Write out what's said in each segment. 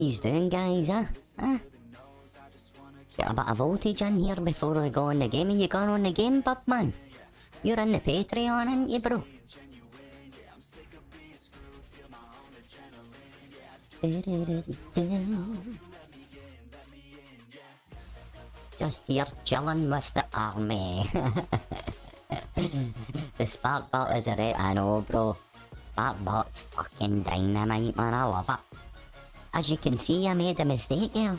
He's doing, guys, huh? Get a bit of voltage in here before we go on the game. Are you going on the game, bud, man? You're in the Patreon, aren't you, bro? Just here chilling with the army. The spark bot is I know, bro. Spark bot's fucking dynamite, man. I love it. As you can see, I made a mistake here.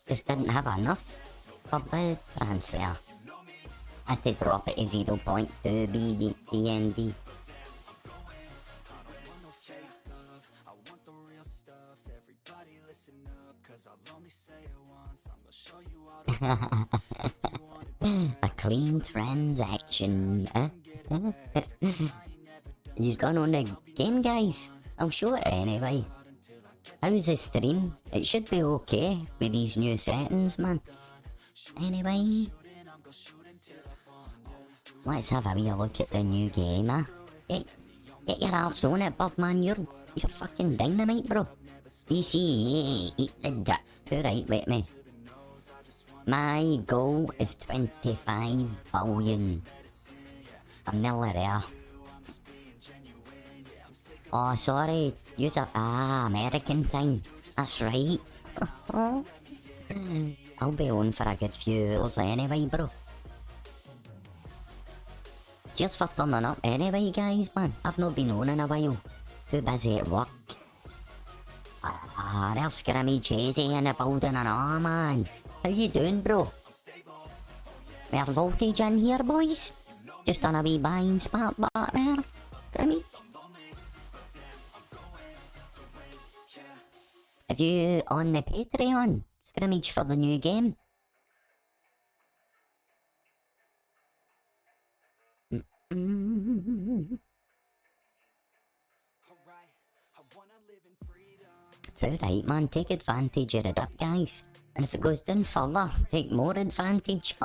Just didn't have enough for the transfer. Had to drop it to 0.2 BND. A clean transaction. He's gone on the game, guys. I'll show it anyway. How's the stream? It should be okay with these new settings, man. Anyway, let's have a wee look at the new game, huh? Get your arse on it, bud, man. You're fucking dynamite, bro. DC, eat the dick. Too right with me. My goal is 25 billion. I'm nearly there. Oh, sorry. Use a American time. That's right. I'll be on for a good few hours anyway, bro. Cheers for turning up anyway, guys, man. I've not been on in a while. Too busy at work. There's Scrimmy Chasey in the building and all, man. How you doing, bro? More voltage in here, boys. Just on a wee buying spark bar there. Scrimmy. Have you on the Patreon? Scrimmage for the new game. Too right, man. Take advantage of it up, guys. And if it goes down further, take more advantage.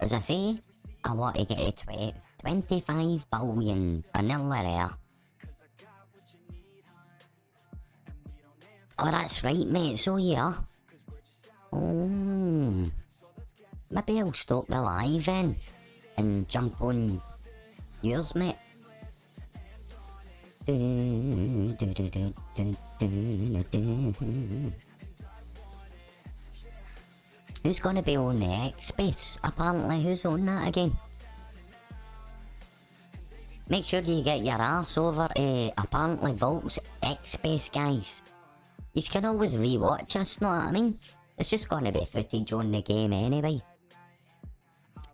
As I say, I want to get to 25 billion. I'm nearly there. Oh, that's right, mate. So yeah. Oh. Maybe I'll stop the live then. And jump on yours, mate. Who's gonna be on the X space? Apparently, who's on that again? Make sure you get your ass over to apparently Volt's X space, guys. You can always rewatch us, know what I mean? It's just gonna be footage on the game anyway.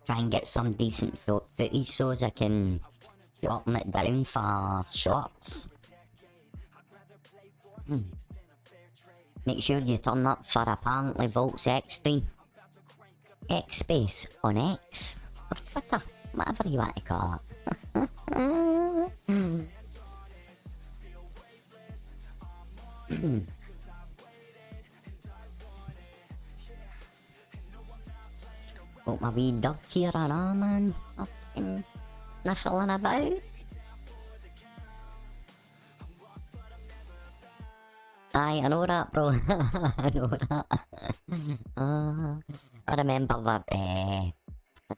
Try and get some decent footage so as I can shorten it down for shorts. Make sure you turn up for apparently Volt's X stream. X space on X or Twitter, whatever you want to call it. Got my wee duck here and all, man. Fucking sniffling about. Aye, I know that, bro. I know that. I remember that I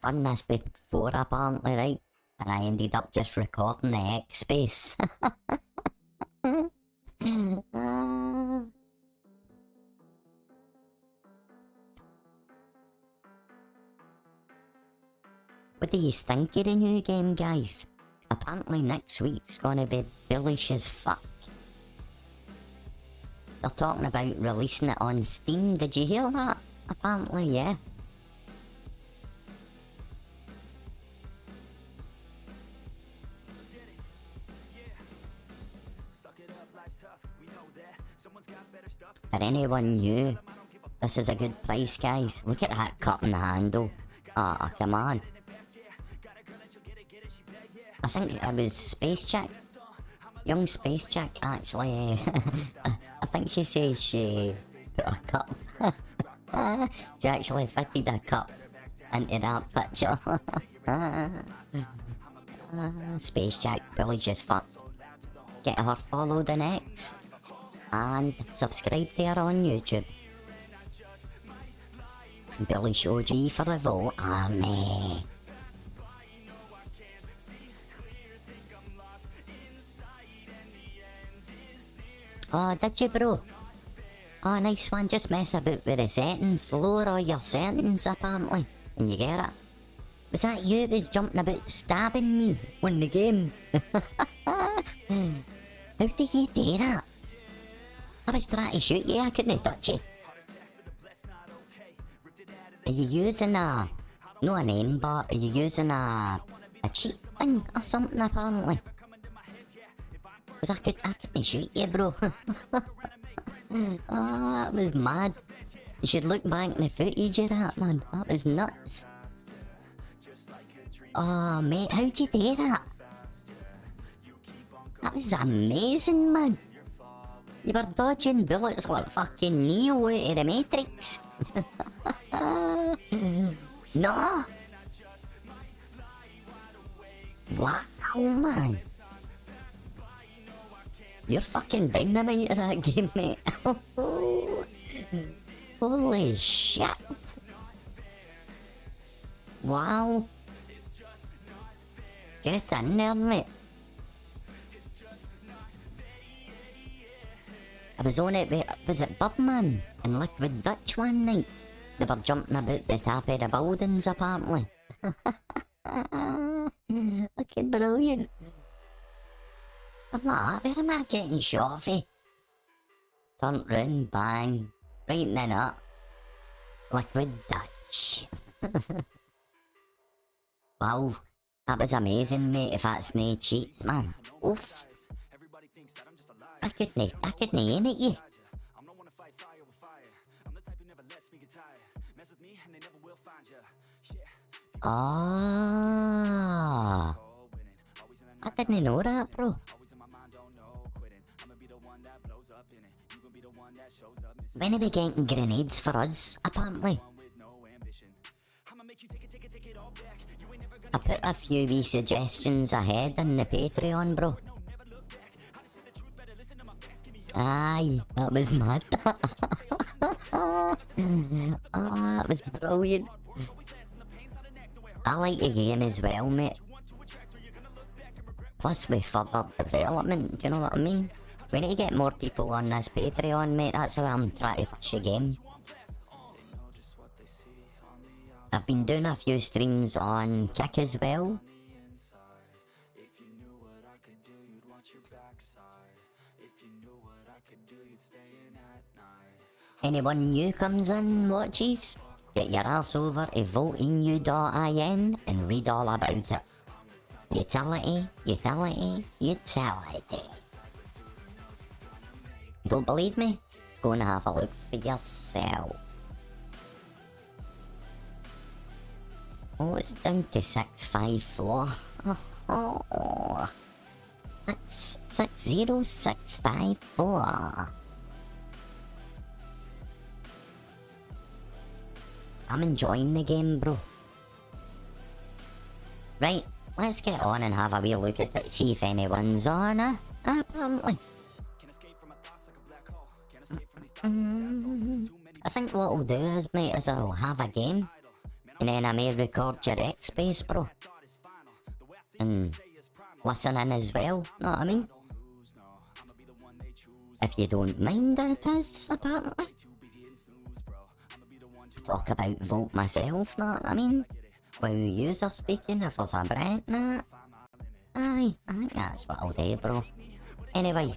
done this before apparently, right? And I ended up just recording the X space. What do you think of the new game, guys? Apparently next week's gonna be bullish as fuck. They're talking about releasing it on Steam. Did you hear that? Apparently, yeah. For anyone new, this is a good price, guys. Look at that cut in the handle. Ah, come on. I think it was Space Chick. Young Space Chick, actually. I think she says she put a cup. She actually fitted a cup into that picture. Space Chick, bully just fuck. Get her followed in X. and subscribe to her on YouTube. Billy Show G for the Volt Army. Oh, did you, bro? Oh, nice one. Just mess about with the settings. Lower all your settings, apparently. And you get it. Was that you that was jumping about stabbing me on the game? How did you do that? I was trying to shoot you, I couldn't touch you. Are you using a... no an aimbot, are you using a cheat thing or something apparently? Cause I couldn't shoot you, bro. Oh, that was mad. You should look back in the footage of that, man. That was nuts. Oh, mate, how'd you do that? That was amazing, man. You were dodging bullets like fucking Neo out of the Matrix. No! Wow, man. You're fucking dynamite in that game, mate. Holy shit. Wow. Get in there, mate. I was on it, was it Birdman and Liquid Dutch one night? They were jumping about the top of the buildings, apparently. Fucking brilliant. I'm like, where am I getting shot for? Turn round, bang. Right in the nut. Liquid Dutch. Wow, that was amazing, mate, if that's no cheats, man. Oof. I couldn't aim at you. Ah, I didn't know that, bro. When are we getting grenades for us, apparently? I put a few wee suggestions ahead in the Patreon, bro. Aye, that was mad. Oh, that was brilliant. I like the game as well, mate. Plus with further development, do you know what I mean? We need to get more people on this Patreon, mate. That's how I'm trying to push the game. I've been doing a few streams on Kick as well. Anyone new comes in, watches, get your ass over to volt-inu.in and read all about it. Utility, utility, utility. Don't believe me? Go and have a look for yourself. Oh, it's down to 654. Oh, 60654. I'm enjoying the game, bro. Right, let's get on and have a wee look at it, see if anyone's on, apparently. I think what I'll do is, mate, is I'll have a game, and then I may record your X-Space, bro. And listen in as well, know what I mean? If you don't mind, it is, apparently. Talk about Volt myself, know what I mean? While user speaking, if there's a break, nah. Aye, I think that's what I'll do, bro. Anyway.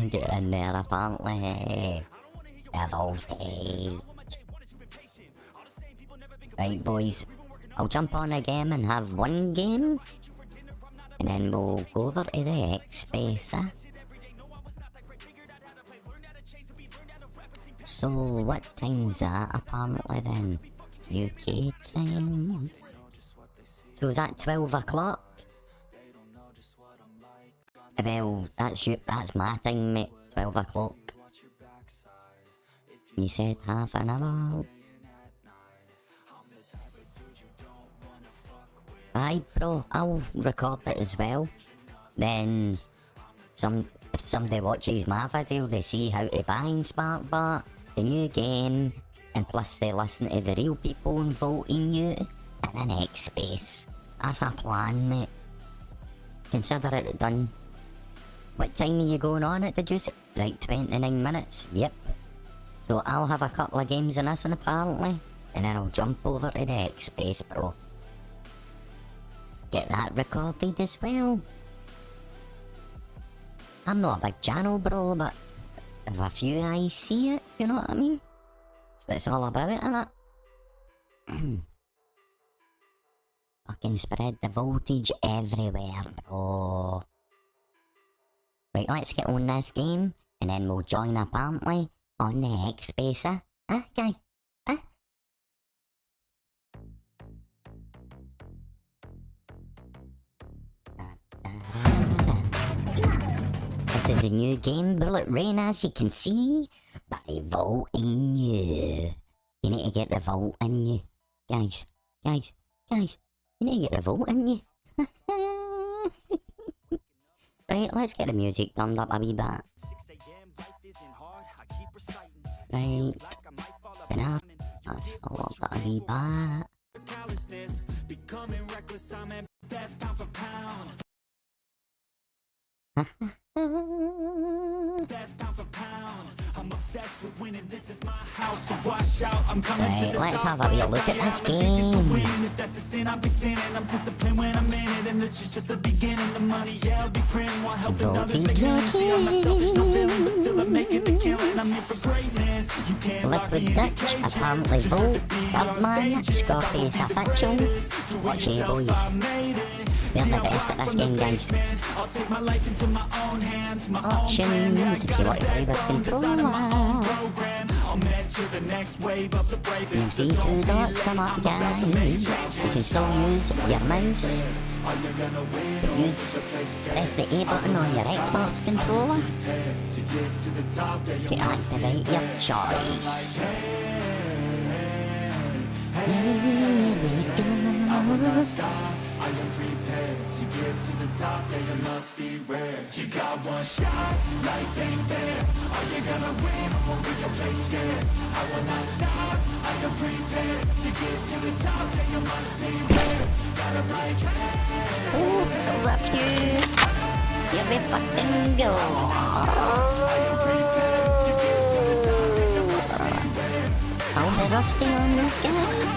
Get in there, apparently. Voltage. Right, boys. I'll jump on a game and have one game. And then we'll go over to the X-Space, So, what time's that, apparently, then? UK time? So, is that 12 o'clock? Well, that's my time, mate. 12 o'clock. You said half an hour. Right, bro, I'll record it as well. Then, if somebody watches my video, they see how to buy in Sparkbot, the new game, and plus they listen to the real people in volt-inu and the next space. That's a plan, mate. Consider it done. What time are you going on at the juice? Right, 29 minutes. Yep. So I'll have a couple of games in this one apparently, and then I'll jump over to the next space, bro. Get that recorded as well. I'm not a big channel, bro, but if a few eyes see it, you know what I mean? That's what it's all about, innit? Fucking spread the voltage everywhere, bro. Right, let's get on this game, and then we'll join apparently on the next space, huh? Huh, guy? Huh? This is a new game, Bullet Rain, as you can see, by volt-inu. You need to get the volt-inu. Guys, guys, guys, you need to get the volt-inu. Right, let's get the music turned up a wee bit. Right, enough. Let's follow up that a wee bit. Right, let's have a wee look at this game. Liquid Dutch, apparently Volt, Birdman, Scorpius Official. Watch here, boys. We're the best at this game, guys. Options, if you want to play with controller. You'll see 2 dots come up, guys. You can still use your mouse. Press the A button on your Xbox controller to activate your choice. Here we go. I am prepared to get to the top, yeah, you must be rare. You got one shot, life ain't fair. Are you gonna win or is your place scared? I will not stop, I am prepared to get to the top, yeah, you must be rare. Gotta break it. Oh, love you. Here we fucking go. I am prepared to get to the top, yeah, you must be rare. I'll be rusty on this, guys.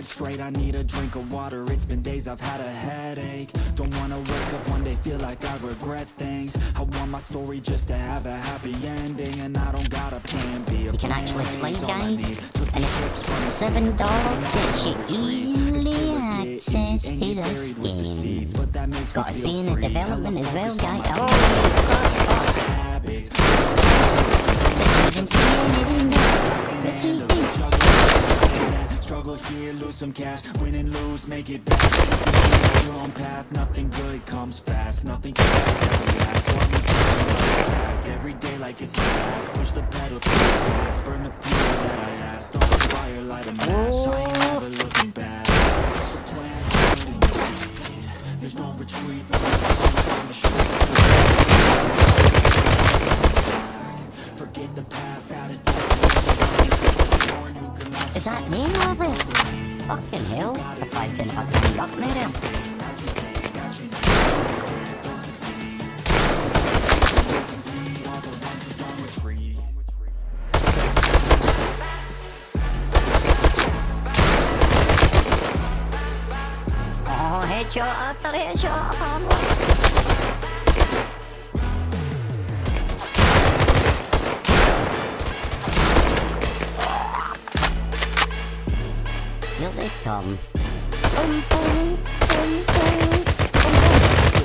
Straight, I need a drink of water. It's been days I've had a headache. Don't wanna wake up one day, feel like I regret things. I want my story just to have a happy ending, and I don't got a plan B. You can actually slide, guys, and $7 gets you early access to this game. Got a scene in development as well, guys. Oh, struggle here, lose some cash, win and lose, make it back. Your own path, nothing good comes fast, nothing fast ever lasts. So I'll be pushing my attack every day like it's my last. Push the pedal to the gas, burn the fuel that I have. Start the fire, light a match. I ain't never looking back. It's a plan, there's no retreat. Forget the past, out of is that me, Robert? Fucking hell. Surprised didn't have to rock me there. Headshot after headshot upon. Here they come. Boom, boom, boom, boom.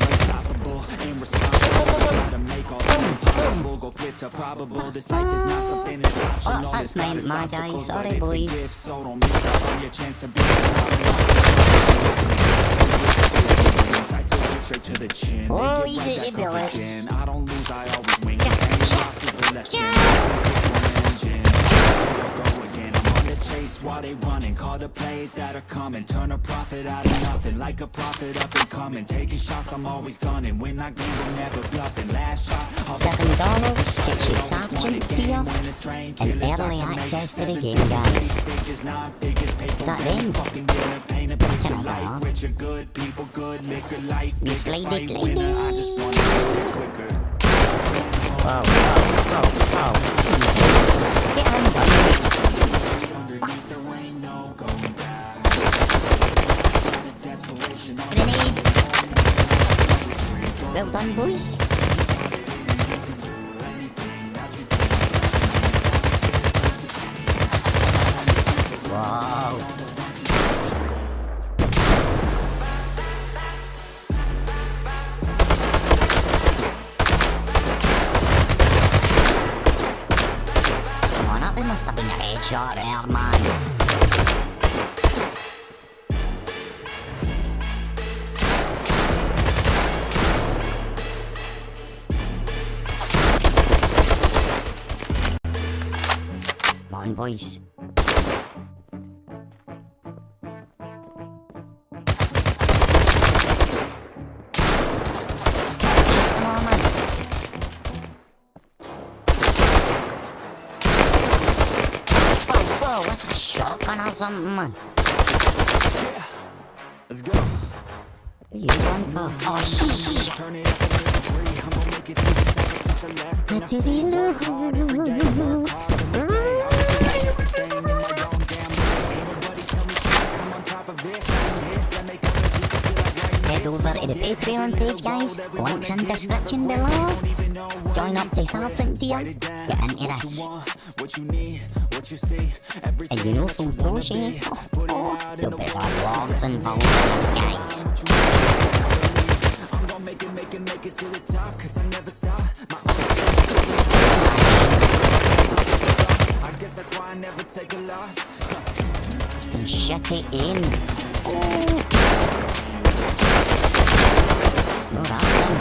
Unstoppable, irresponsible, try to make all impossible go flip to probable. This life is not something that's optional. That's my guy. Sorry, It's a boys. gift, so don't miss out on your chance to be I take it straight to the chin. Oh, They you get did right it, back up Billis. again. I don't lose, I always win. 'Cause any loss is a lesson. Engine. Go again. I'm on the chase while they running. Call the plays that are coming. Turn a profit out of nothing. Like a prophet up and coming. Taking shots, I'm always gunning. When I gamble, never bluffing. Last shot, I'll be $7 gets you Sergeant Fear and early access to the game, guys. Is that them? You slidey glidey. Whoa, whoa, whoa, whoa. Get on, Grenade. Well done, boys. Wow. Come on up, it must have been a headshot there, man. Come on, boys. Come on, man. Whoa, what's a shotgun or something, man? Let's go. What are you going for? Oh, shit. Turn it up a little degree. I'm gonna make it to the top. It's the last thing I say. Work hard every day. Work hard every day. Everything in my own damn way. Ain't nobody tell me shit. I'm on top of it. Hits that make other people feel like writing. Head over to the Patreon page, guys. Links in description below. Join up to Sergeant Tier. Get into this. What you need, what you see. And you know full throws, eh? There'll be rewards involved in this, guys. I'm gonna make it to the top. Cause I never stop. I guess that's why I never take a loss. And shut it in. Oh, that thing.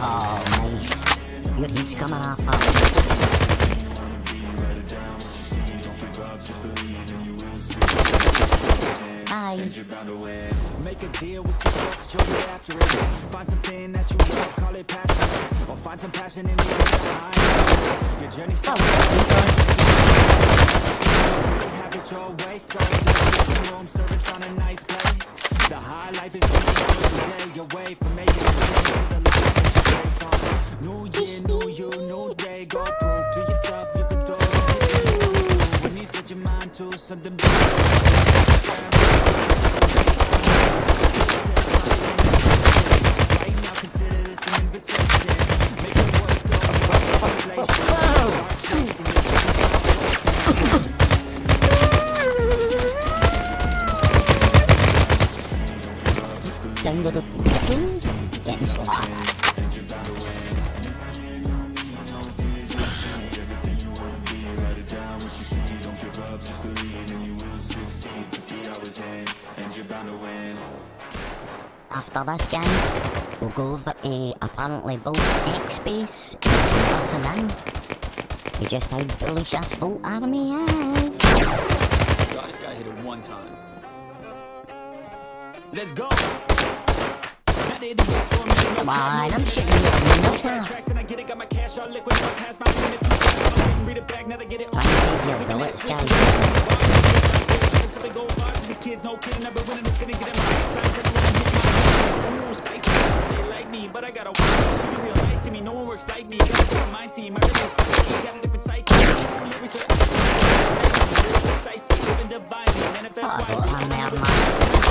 Oh, nice. Your heat's coming off that. Hi. Make a deal with yourself, so you'll get after it. Find something that you love, call it passion. Or find some passion in the other behind. Your journey starts. Have it your way, so there's room service on a nice play. The high life is 20 hours a day away from making it to the life that you face on. New year, new you, new day. Go prove to yourself you can do it. When you set your mind to something big. Down to the getting slapped. After this, guys, we'll go over to apparently Volt's base and listen in to just how bullish this Volt army is. Yo, this guy hit it one time. Let's go. Come on, I'm shooting you in the nose now. Trying to save your bullets, guys. Oh, I'm there, man.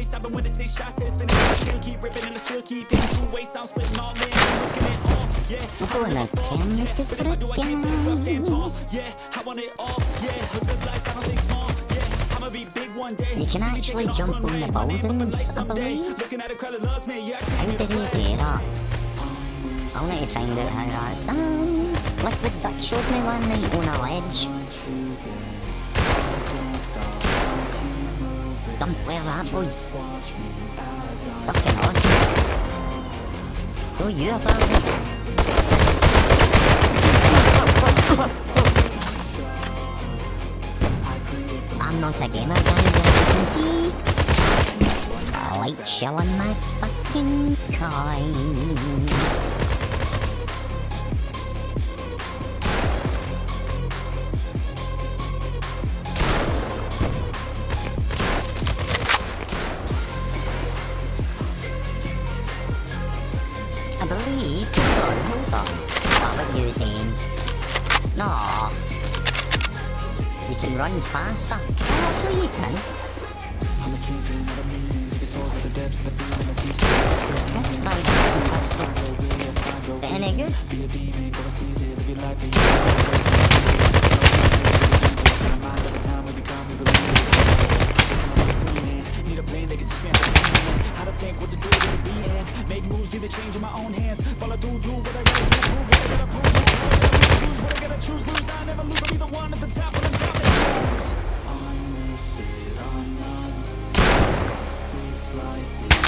race, I've been winning 6 shots, it's been a still keep ripping and I still keep hitting 2 ways, I'm splitting all in, I'm risking it all, yeah. We're going to 10 with the But if I do, I get back up, stand tall, frickin'. yeah. I want it all, yeah. A good life, I don't think small, yeah. I'ma be big one day. You can actually jump on the buildings, I believe. Looking at a crowd that loves me, yeah. How did he do that? I'll need to find out how that's done. Liquid Duck showed me one night on a ledge. Don't play that, boy. Fucking awesome. Go you about it. I'm not a gamer, guys, as you can see. I like chilling my fucking coin. I believe. Hold on. What about you, Dane? No. You can run faster. Oh, so you can. Let's try that pistol. Any good? Need a plan that can teach me how to think, what to do, what to be in. Make moves, be the change in my own hands. Follow through, do what I gotta do, prove what I gotta prove. Choose what I gotta choose, lose, I never lose. I'll be the one at the top when I'm top that moves. I'm lucid, I'm not losing. This life is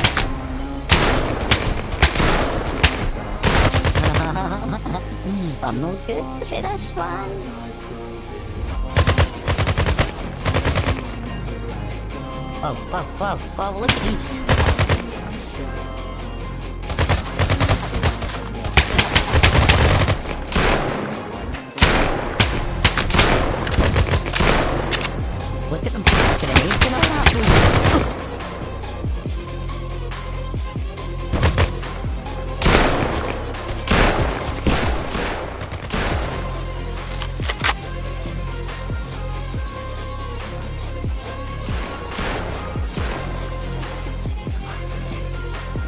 I'm no good for this one. Whoa, look at these. Look at them grenades and all that.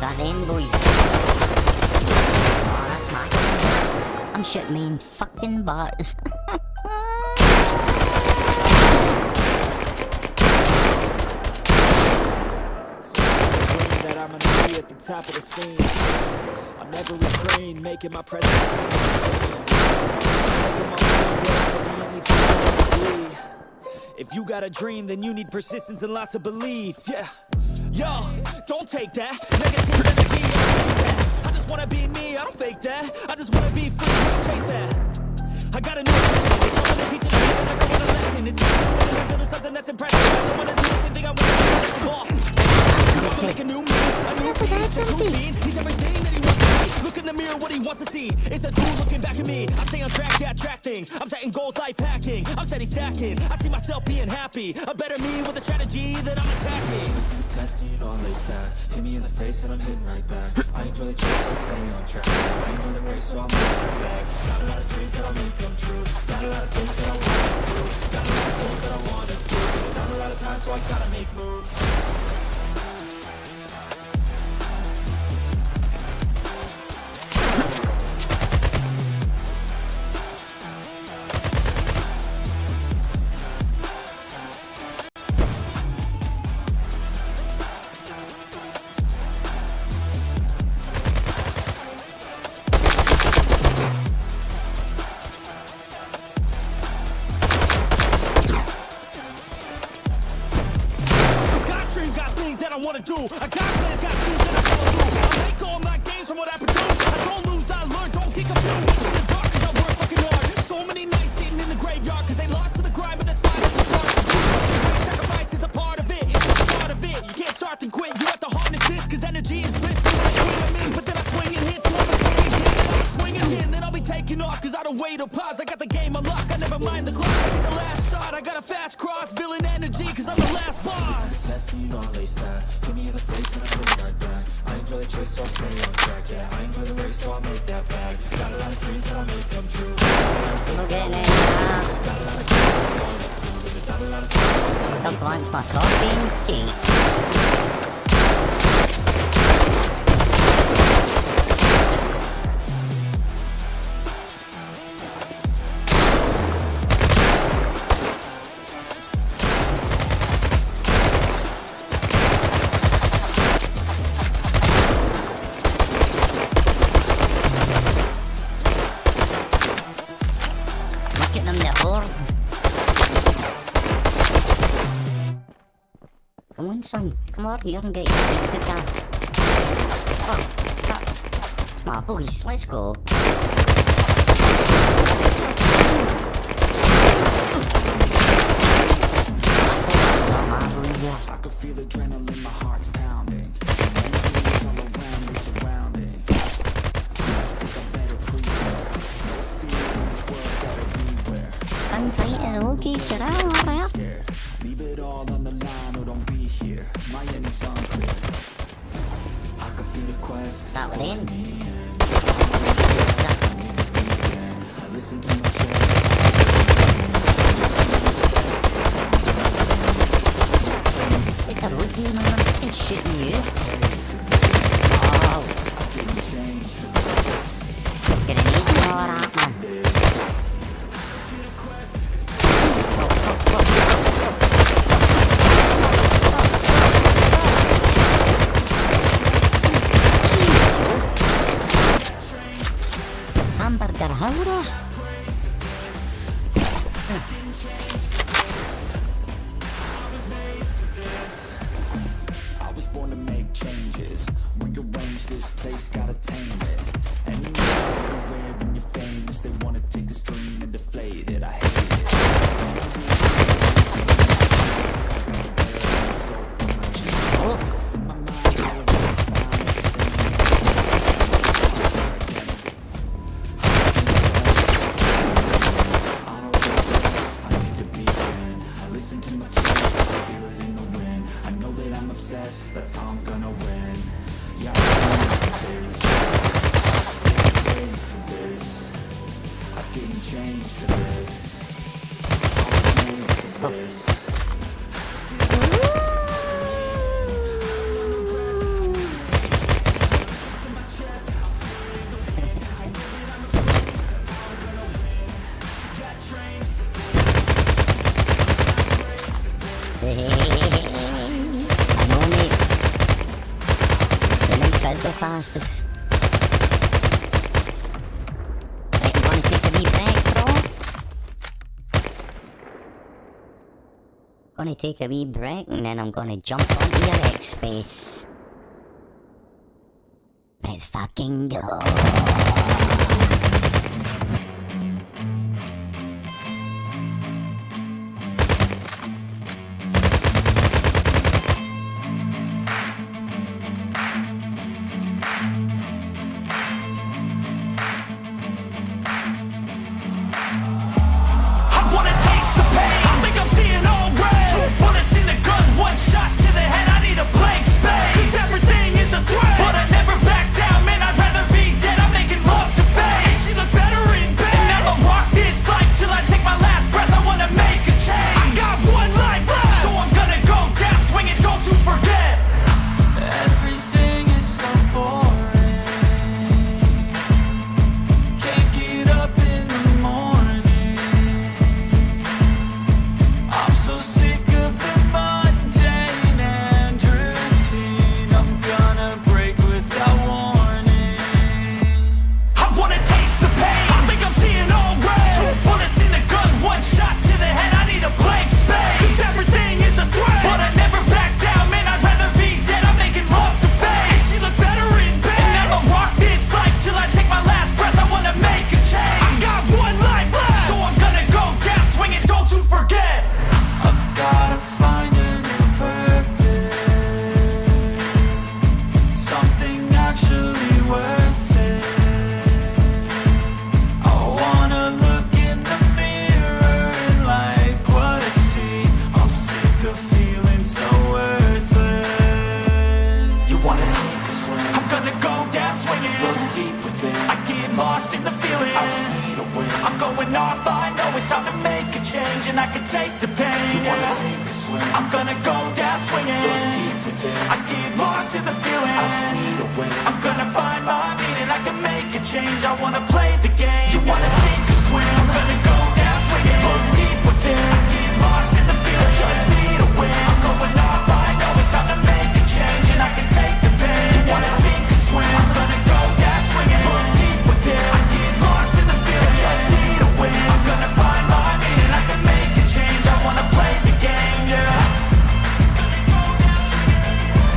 That them boys. Oh, that's my guys. I'm shooting me in fucking butts. that I'm gonna be at the top of the scene. I'm never restrained, making my presence insane. Making my way where I could be anything I wanna be. If you got a dream, then you need persistence and lots of belief. Yeah. Yo, don't take that negative energy. I just wanna be me, I don't fake that. I just wanna be free, I don't chase that. I gotta know I wanna teach it, I never want a lesson. It's easy when I'm building something that's impressive. I don't wanna do the same thing, I wanna do this ball. I'ma make a new me, a new piece, a new beat. He's everything that he wants to be. Look in the mirror, what he wants to see. It's a dude looking back at me. I stay on track, yeah, track things. I'm setting goals, life hacking. I'm steady stacking. I see myself being happy. A better me with a strategy that I'm attacking. Test, you know I lace that. Hit me in the face and I'm hitting right back. I enjoy the chase, so I stay on track. I enjoy the race, so I'll make it back. Got a lot of dreams that I'll make come true. Got a lot of things that I wanna do. Got a lot of goals that I wanna do. There's not a lot of time, so I gotta make moves. I wanna do. I got plans, got things that I follow through. I make all my games from what I produce. I don't lose, I learn, don't get confused. In the dark, cause I work fucking hard. So many nights sitting in the graveyard, cause they lost to the grind, but that's fine, it's a start. Sacrifice is a part of it, it's a part of it. You can't start then quit, you have to harness this, cause energy is bliss. But then I swing and hit, so I'm swinging in, then I'll be taking off, cause I don't wait or pause. I got the game unlocked, I never mind the clock. I take the last shot, I got a fast cross, villain energy, cause I'm the last boss. Test, you know I lace that. Hit me in the face and I'm hitting right back. I enjoy the chase, so I'll stay on track. Yeah, I enjoy the race, so I'll make that bag. Got a lot of dreams that I'll make come true. Got a lot of things that I wanna do. Got a lot of things that I wanna do. There's not a lot of time, so I gotta Don't want my coffee. more here and get your big car. Oh, it's my boys, let's go. I can feel adrenaline, my heart's pounding. Enemies all around me, surrounding. I think I better prepare. No fear in this world, gotta beware. Gunfight is okay, get out, alright. Scared. Leave it all on the line or don't be here. My ending's unclear. I can feel the quest. That was in. I listen to my chest. It's a road here, man. I'm fucking shooting you. Oh. Grenades and all that, man. Hamburger howler. I was born to make changes. Rearrange this place, gotta tame it. Enemies everywhere when you're famous. They wanna take this dream and deflate it. I hate it. It's in my mind, all of I need to begin. I listen to my chest, I feel it in the wind. I know that I'm obsessed, that's how I'm gonna win. Yeah, I'm ready for this. I didn't change for this. I was made for this. I know, mate. The NEFFEX are fastest. Right, I'm gonna take a wee break, bro. Gonna take a wee break and then I'm gonna jump onto your X space. Let's fucking go. and I can take the pain. You wanna sink or swim? I'm gonna go down swinging. Look deep within. I get lost in the feeling. I just need a win. I'm gonna find my meaning. I can make a change. I wanna play the game. You wanna sink or swim? I'm gonna go down swinging. Look deep within. I get lost in the feeling. I just need a win. I'm going off. I know it's time to make a change, and I can take the pain. You wanna sink or swim? I'm gonna go down swinging. Look deep within. I get lost in the feeling. I just need a win. I'm gonna find my meaning. I can make a change. I wanna play the game, yeah. Gonna go down swinging.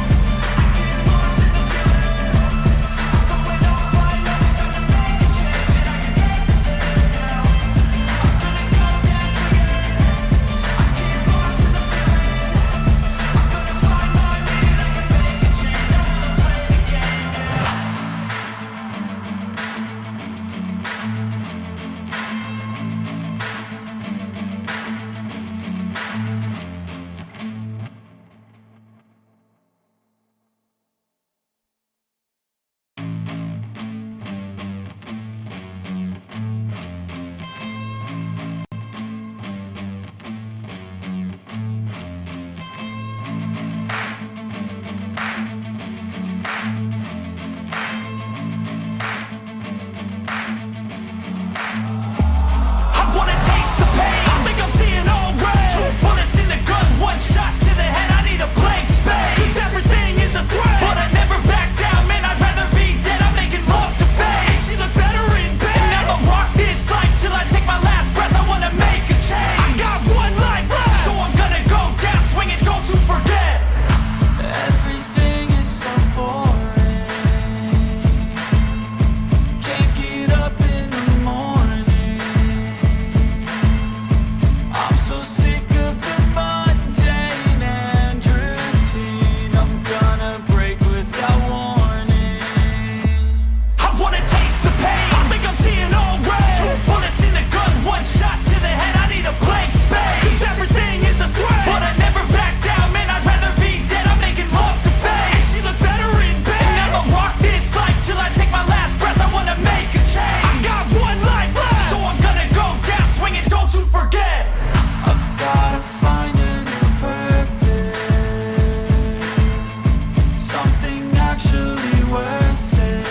actually worth it.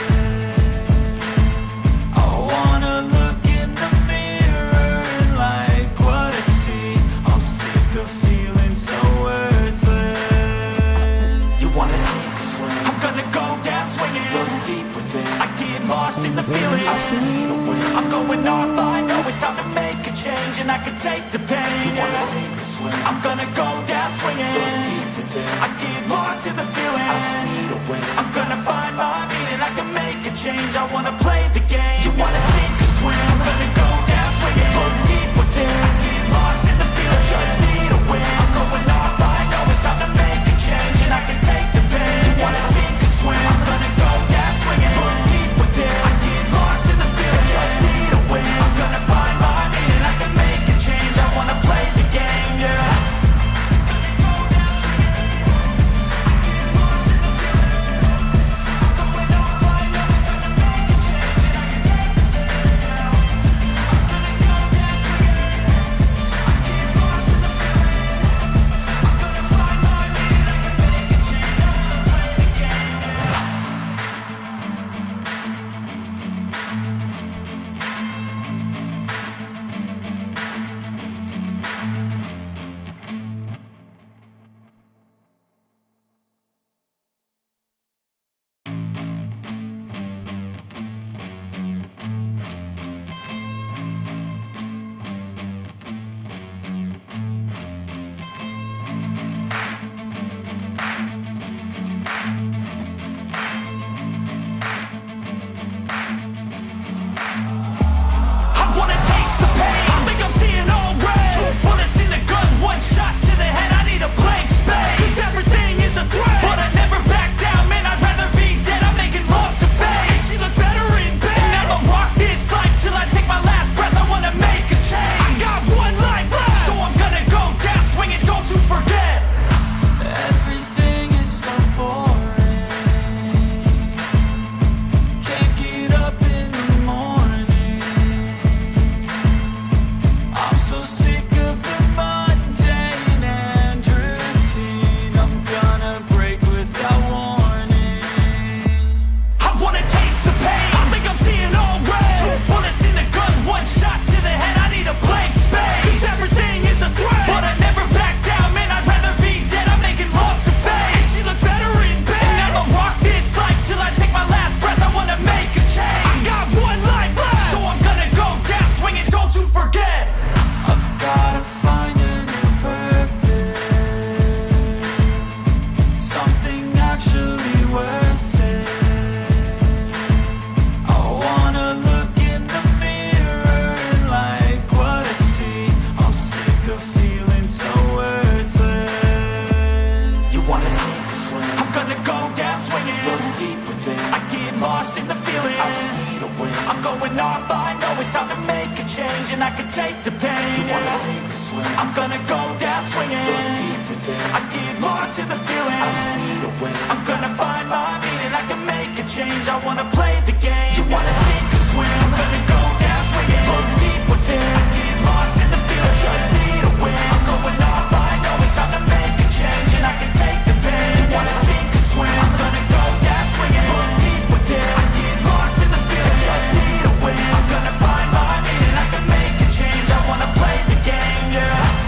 I wanna look in the mirror and like what I see. I'm sick of feeling so worthless. You wanna sink or swim? I'm gonna go down swinging. Look deep within. I get lost in the feeling. I just need a win. I'm going off. I know it's time to make a change, and I can take the pain. You wanna sink or swim? I'm gonna go down swinging. Look deep within. I get lost in the feeling. I just need a win. I'm gonna find my meaning. I can make a change. I wanna play the game. You wanna sink or swim? I'm gonna go down swinging. Look deep within. I get lost in the feeling. Just need a win. I'm going off. I know it's time to make a change, and I can take the pain. You wanna sink or swim? I'm gonna go down swinging. Look deep within. I get lost in the feeling. Just need a win. I'm gonna find my meaning. I can make a change. I wanna play the game. Yeah. and I can take the pain. You wanna sink or swim? I'm gonna go down swinging. Look deep within. I get lost in the feeling. I just need a win. I'm gonna find my meaning. I can make a change. I wanna play the game. You wanna sink or swim? I'm gonna go down swinging. Look deep within. I get lost in the feeling. Just need a win. I'm going off. I know it's time to make a change, and I can take the pain. You wanna sink or swim? I'm gonna go down swinging. Look deep within. I get lost in the feeling. Just need a win. I'm gonna find my meaning. I can make a change. I wanna play the game. Yeah.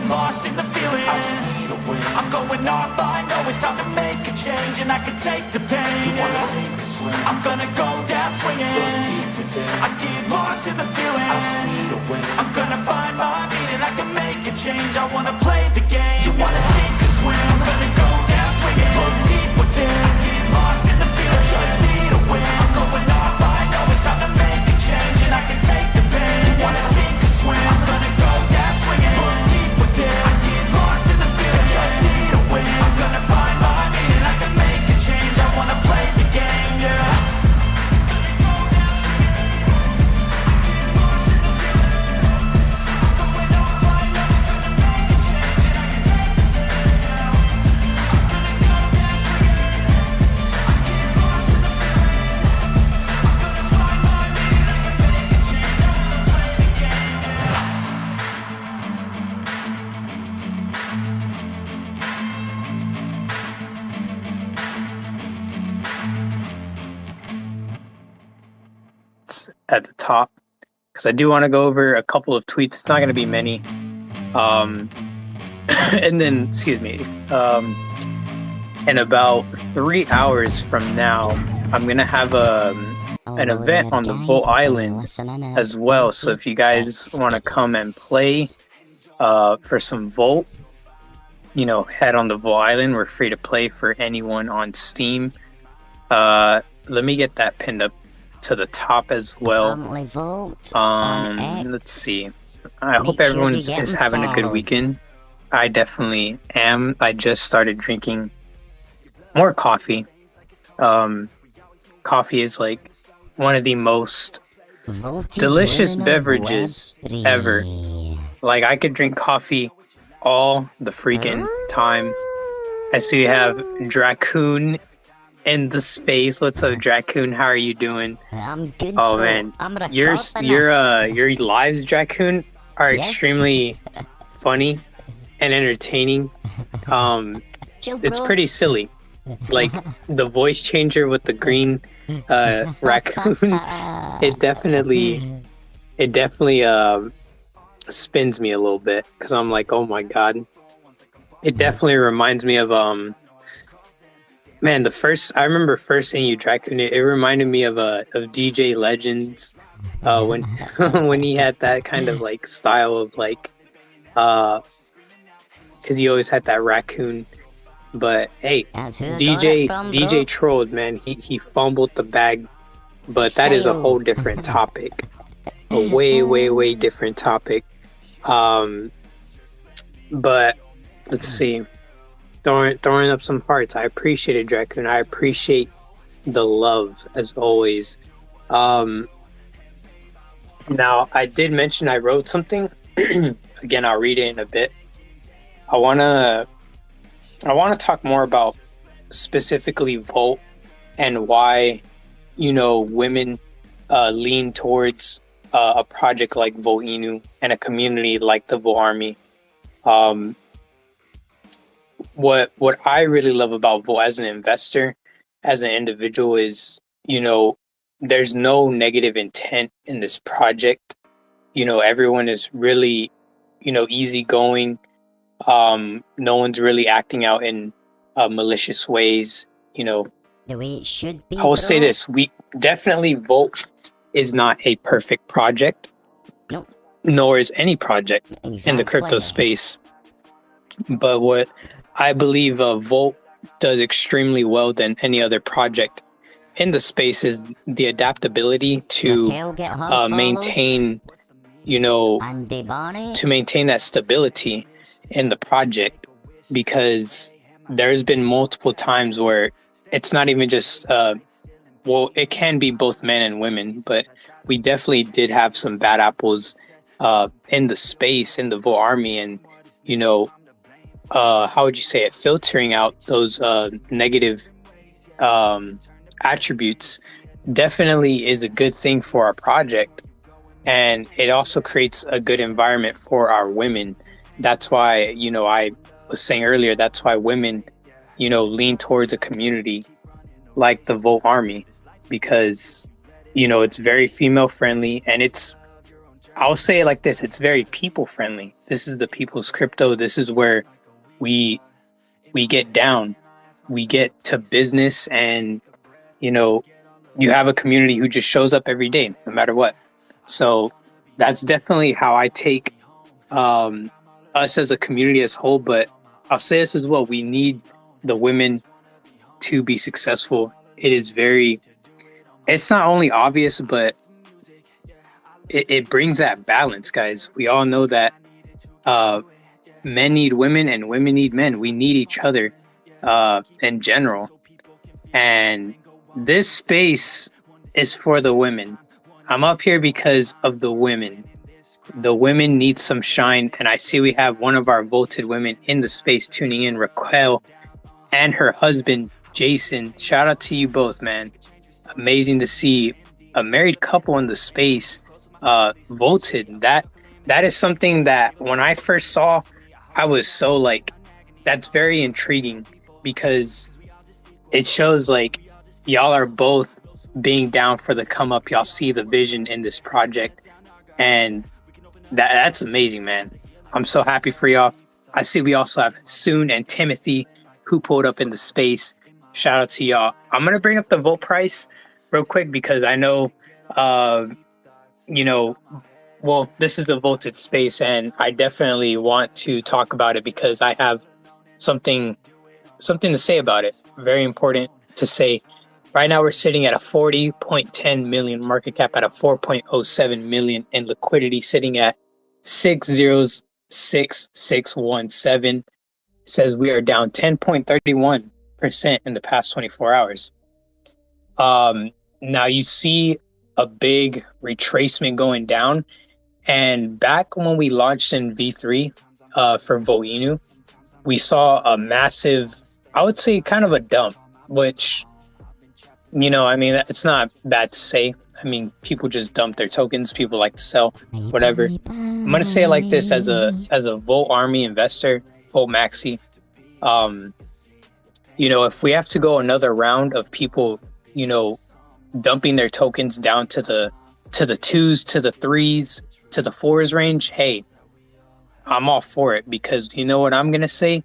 lost in the feeling. I just need a win. I'm going off, I know it's time to make a change, and I can take the pain. You wanna sink or swim? I'm gonna go down swinging. Look deep within. I get lost in the feeling. I just need a win. I'm gonna find my meaning. I can make a change. I wanna play the game. You wanna sink or swim? I'm gonna go down swinging. Look deep within. I get lost in the feeling. I just need a win. I'm going off, I know it's time to make a change, and I can take the pain. You wanna sink or swim? I'm gonna go down swinging. Look deep within. I get lost in the feeling. I just need a win. I'm gonna find my meaning. I can make a change. I wanna play the game, yeah. At the top, because I do want to go over a couple of tweets. It's not going to be many. And then, excuse me, in about 3 hours from now, I'm going to have an event on the Volt Island as well. So if you guys want to come and play for some Volt, you know, head on the Volt Island. We're free to play for anyone on Steam. Let me get that pinned up to the top as well. Let's see. I hope everyone's is having a good weekend. I definitely am. I just started drinking more coffee. Coffee is like one of the most delicious beverages ever. Like, I could drink coffee all the freaking time. I see you have Dracoon in the space. What's up, Dracoon? How are you doing? I'm good. Oh man, your lives, Dracoon, are extremely funny and entertaining. It's pretty silly. Like the voice changer with the green raccoon. It definitely spins me a little bit, because I'm like, oh my god. It definitely reminds me of man, I remember first seeing you, Dracoon. It reminded me of DJ Legends, when when he had that kind of like style of like, because he always had that raccoon. But hey, DJ trolled, man. He fumbled the bag, but that is a whole different topic, a way different topic. But let's see. Throwing up some hearts. I appreciate it, Dracoon. I appreciate the love as always. Now I did mention I wrote something. Again, I'll read it in a bit. I wanna talk more about specifically Volt and why, you know, women lean towards a project like volt-inu and a community like the Volt Army. What I really love about Volt as an investor, as an individual, is, you know, there's no negative intent in this project. You know, everyone is really, you know, easygoing. No one's really acting out in malicious ways. You know, the way it should be. I will say this: we definitely Volt is not a perfect project. Nope. Nor is any project in the crypto space. But what I believe Volt does extremely well than any other project in the space is the adaptability to maintain, you know, to maintain that stability in the project, because there's been multiple times where it's not even just, well, it can be both men and women, but we definitely did have some bad apples in the space, in the Volt Army, and, you know, how would you say it, filtering out those negative attributes definitely is a good thing for our project, and it also creates a good environment for our women. That's why, you know, I was saying earlier, that's why women, you know, lean towards a community like the Volt Army, because, you know, it's very female friendly, and it's I'll say it like this: it's very people friendly. This is the people's crypto. This is where we get down, we get to business, and you know, you have a community who just shows up every day, no matter what. So that's definitely how I take us as a community as a whole. But I'll say this as well: we need the women to be successful. It's not only obvious, but it brings that balance, guys. We all know that men need women and women need men. We need each other in general. And this space is for the women. I'm up here because of the women. The women need some shine. And I see we have one of our voted women in the space tuning in, Raquel, and her husband, Jason. Shout out to you both, man. Amazing to see a married couple in the space voted. That is something that when I first saw, I was so like, that's very intriguing, because it shows like y'all are both being down for the come up. Y'all see the vision in this project, and that's amazing, man. I'm so happy for y'all. I see we also have Soon and Timothy who pulled up in the space. Shout out to y'all. I'm gonna bring up the vote price real quick because I know well, this is a voted space, and I definitely want to talk about it because I have something to say about it. Very important to say. Right now, we're sitting at a 40.10 million market cap, at a 4.07 million in liquidity, sitting at 606617. Says we are down 10.31% in the past 24 hours. Now you see a big retracement going down. And back when we launched in V3 for volt-inu, we saw a massive, I would say kind of a dump, which, I mean, it's not bad to say. I mean, people just dump their tokens. People like to sell, whatever. I'm going to say it like this as a Volt Army investor, Volt Maxi. If we have to go another round of people, dumping their tokens down to the 2s, to the 3s, to the 4s range, hey, I'm all for it, because you know what I'm going to say?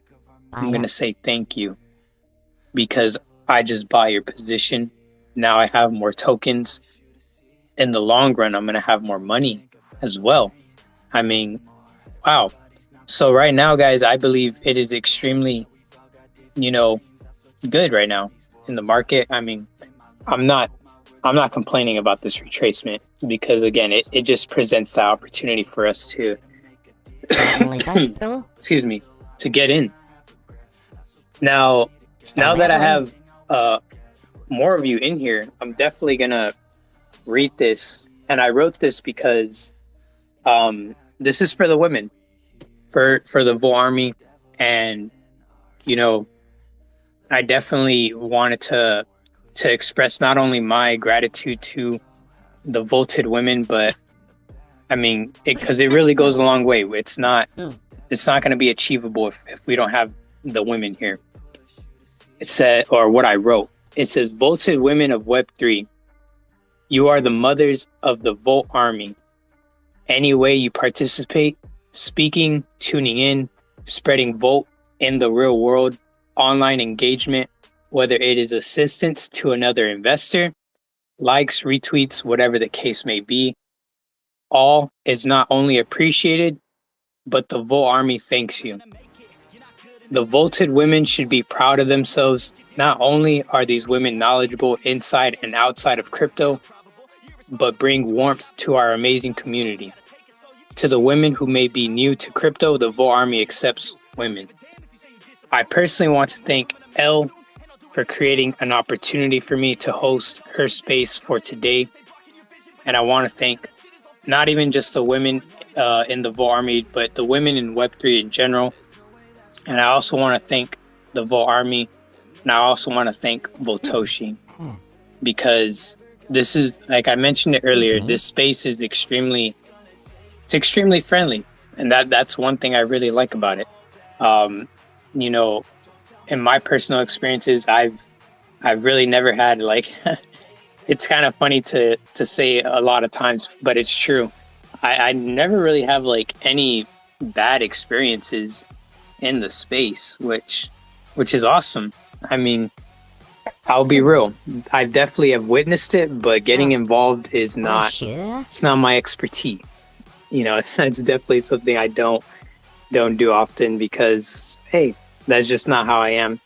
I'm going to say thank you, because I just buy your position. Now I have more tokens. In the long run, I'm going to have more money as well. I mean, wow. So right now, guys, I believe it is extremely, good right now in the market. I mean, I'm not complaining about this retracement, because again, it just presents the opportunity for us to excuse me, to get in. Now that I have more of you in here, I'm definitely gonna read this. And I wrote this because this is for the women, for the Volt Army. And I definitely wanted to express not only my gratitude to the voted women, but I mean, because it really goes a long way. It's not going to be achievable if we don't have the women here. It said, or what I wrote, it says, voted women of Web3, you are the mothers of the Volt Army. Any way you participate, speaking, tuning in, spreading Volt in the real world, online engagement, whether it is assistance to another investor, likes, retweets, whatever the case may be, all is not only appreciated, but the Volt Army thanks you. The voted women should be proud of themselves. Not only are these women knowledgeable inside and outside of crypto, but bring warmth to our amazing community. To the women who may be new to crypto, the Volt Army accepts women. I personally want to thank Elle for creating an opportunity for me to host her space for today. And I want to thank not even just the women in the Volt Army, but the women in Web3 in general. And I also want to thank the Volt Army. And I also want to thank Voltoshi, because this is, like I mentioned it earlier, this space is extremely friendly. And that's one thing I really like about it. In my personal experiences, I've really never had it's kind of funny to say a lot of times, but it's true. I never really have like any bad experiences in the space, which is awesome. I mean, I'll be real. I definitely have witnessed it, but getting involved is not. Sure. It's not my expertise. You know, that's definitely something I don't do often because hey, that's just not how I am.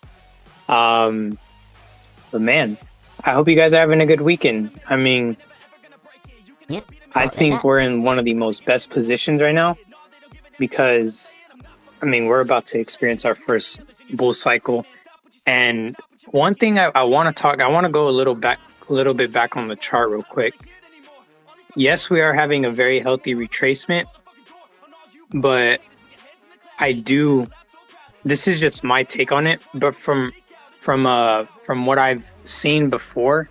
But man, I hope you guys are having a good weekend. I mean, Yep. I think we're in one of the most best positions right now because, I mean, we're about to experience our first bull cycle. And one thing I want to go a little bit back on the chart real quick. Yes, we are having a very healthy retracement, but this is just my take on it, but from what I've seen before,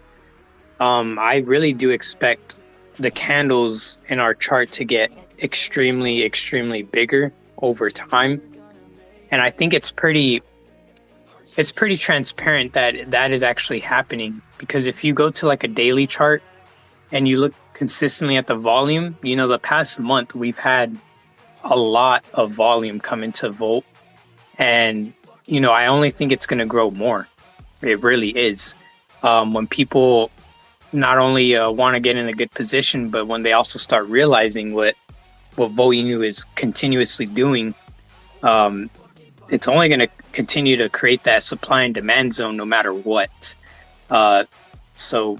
I really do expect the candles in our chart to get extremely bigger over time. And I think it's pretty transparent that is actually happening, because if you go to like a daily chart and you look consistently at the volume, you know, the past month we've had a lot of volume come into Volt, and you know, I only think it's going to grow more. It really is. When people not only want to get in a good position, but when they also start realizing what volt-inu is continuously doing, it's only going to continue to create that supply and demand zone no matter what. So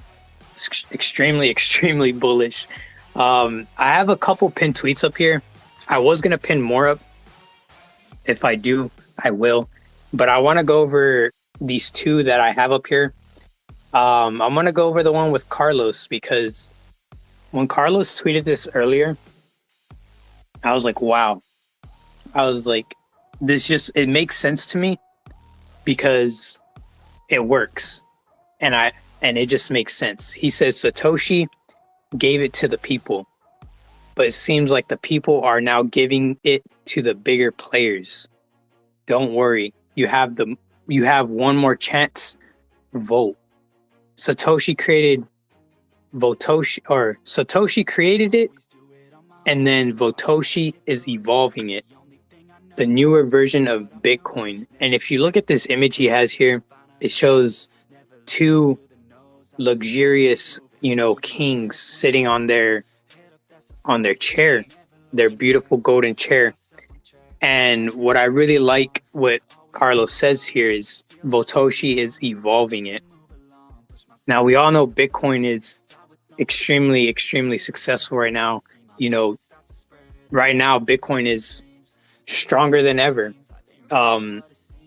it's extremely bullish. I have a couple pinned tweets up here. I was going to pin more up. If I do, I will. But I want to go over these two that I have up here. I'm going to go over the one with Carlos, because when Carlos tweeted this earlier, I was like, wow. I was like, it makes sense to me because it works. And it just makes sense. He says Satoshi gave it to the people, but it seems like the people are now giving it to the bigger players. Don't worry. You have one more chance. Vote. Satoshi created it, and then Votoshi is evolving it. The newer version of Bitcoin. And if you look at this image he has here, it shows two luxurious, you know, kings sitting on their chair, their beautiful golden chair. And what I really like what Carlos says here is Votoshi is evolving it. Now, we all know Bitcoin is extremely successful right now. You know, right now, Bitcoin is stronger than ever.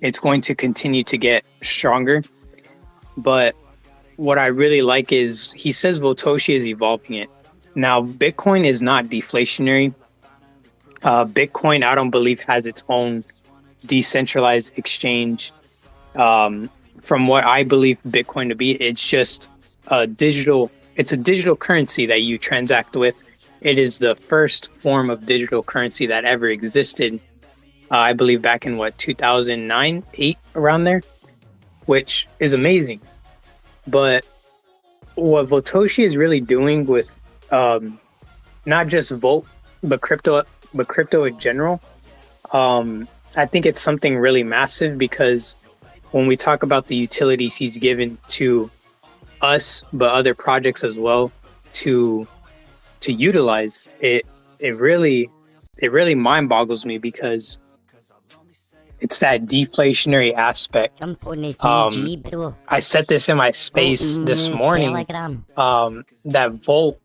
It's going to continue to get stronger. But what I really like is he says Votoshi is evolving it. Now, Bitcoin is not deflationary. Bitcoin, I don't believe, has its own decentralized exchange. From what I believe Bitcoin to be, it's just a digital currency that you transact with. It is the first form of digital currency that ever existed. I believe back in 2009, 8, around there, which is amazing. But what Votoshi is really doing with not just Volt, but crypto in general, I think it's something really massive, because when we talk about the utilities he's given to us, but other projects as well, to utilize it, it really mind boggles me, because it's that deflationary aspect. I said this in my space this morning, that Volt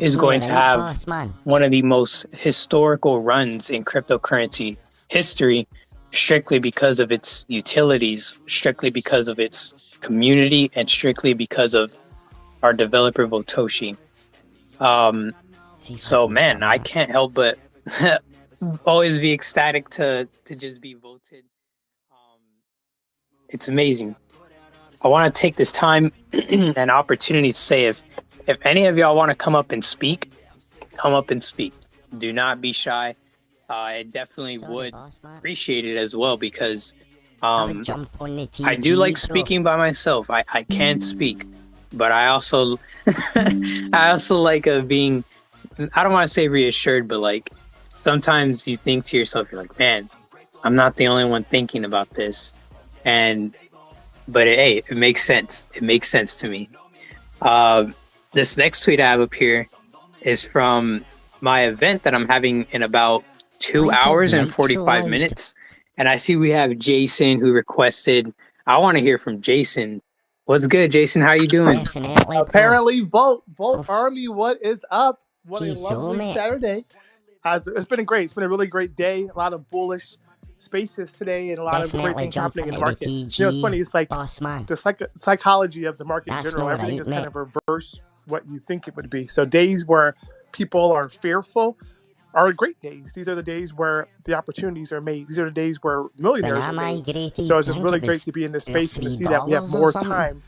is going to have one of the most historical runs in cryptocurrency history, strictly because of its utilities, strictly because of its community, and strictly because of our developer Votoshi. So man, I can't help but always be ecstatic to just be voted. It's amazing. I want to take this time and opportunity to say, if any of y'all want to come up and speak, come up and speak. Do not be shy. I definitely would appreciate it as well, because I do like speaking by myself. I can speak, but I also I also like being I don't want to say reassured, but like sometimes you think to yourself, you're like, man, I'm not the only one thinking about this. But hey, it makes sense. It makes sense to me. This next tweet I have up here is from my event that I'm having in about 2 hours and 45 minutes. And I see we have Jason who requested. I want to hear from Jason. What's good, Jason? How you doing? Definitely. Apparently, Volt Army, what is up? What a Jeez, lovely man. Saturday. It's been great. It's been a really great day. A lot of bullish spaces today and a lot of great things happening in the market. You know, it's funny. It's like the psychology of the market in general. Everything is kind of reverse what you think it would be. So days where people are fearful are great days. These are the days where the opportunities are made. These are the days where millionaires are made. So it's just really great to be in this space and to see that we have more time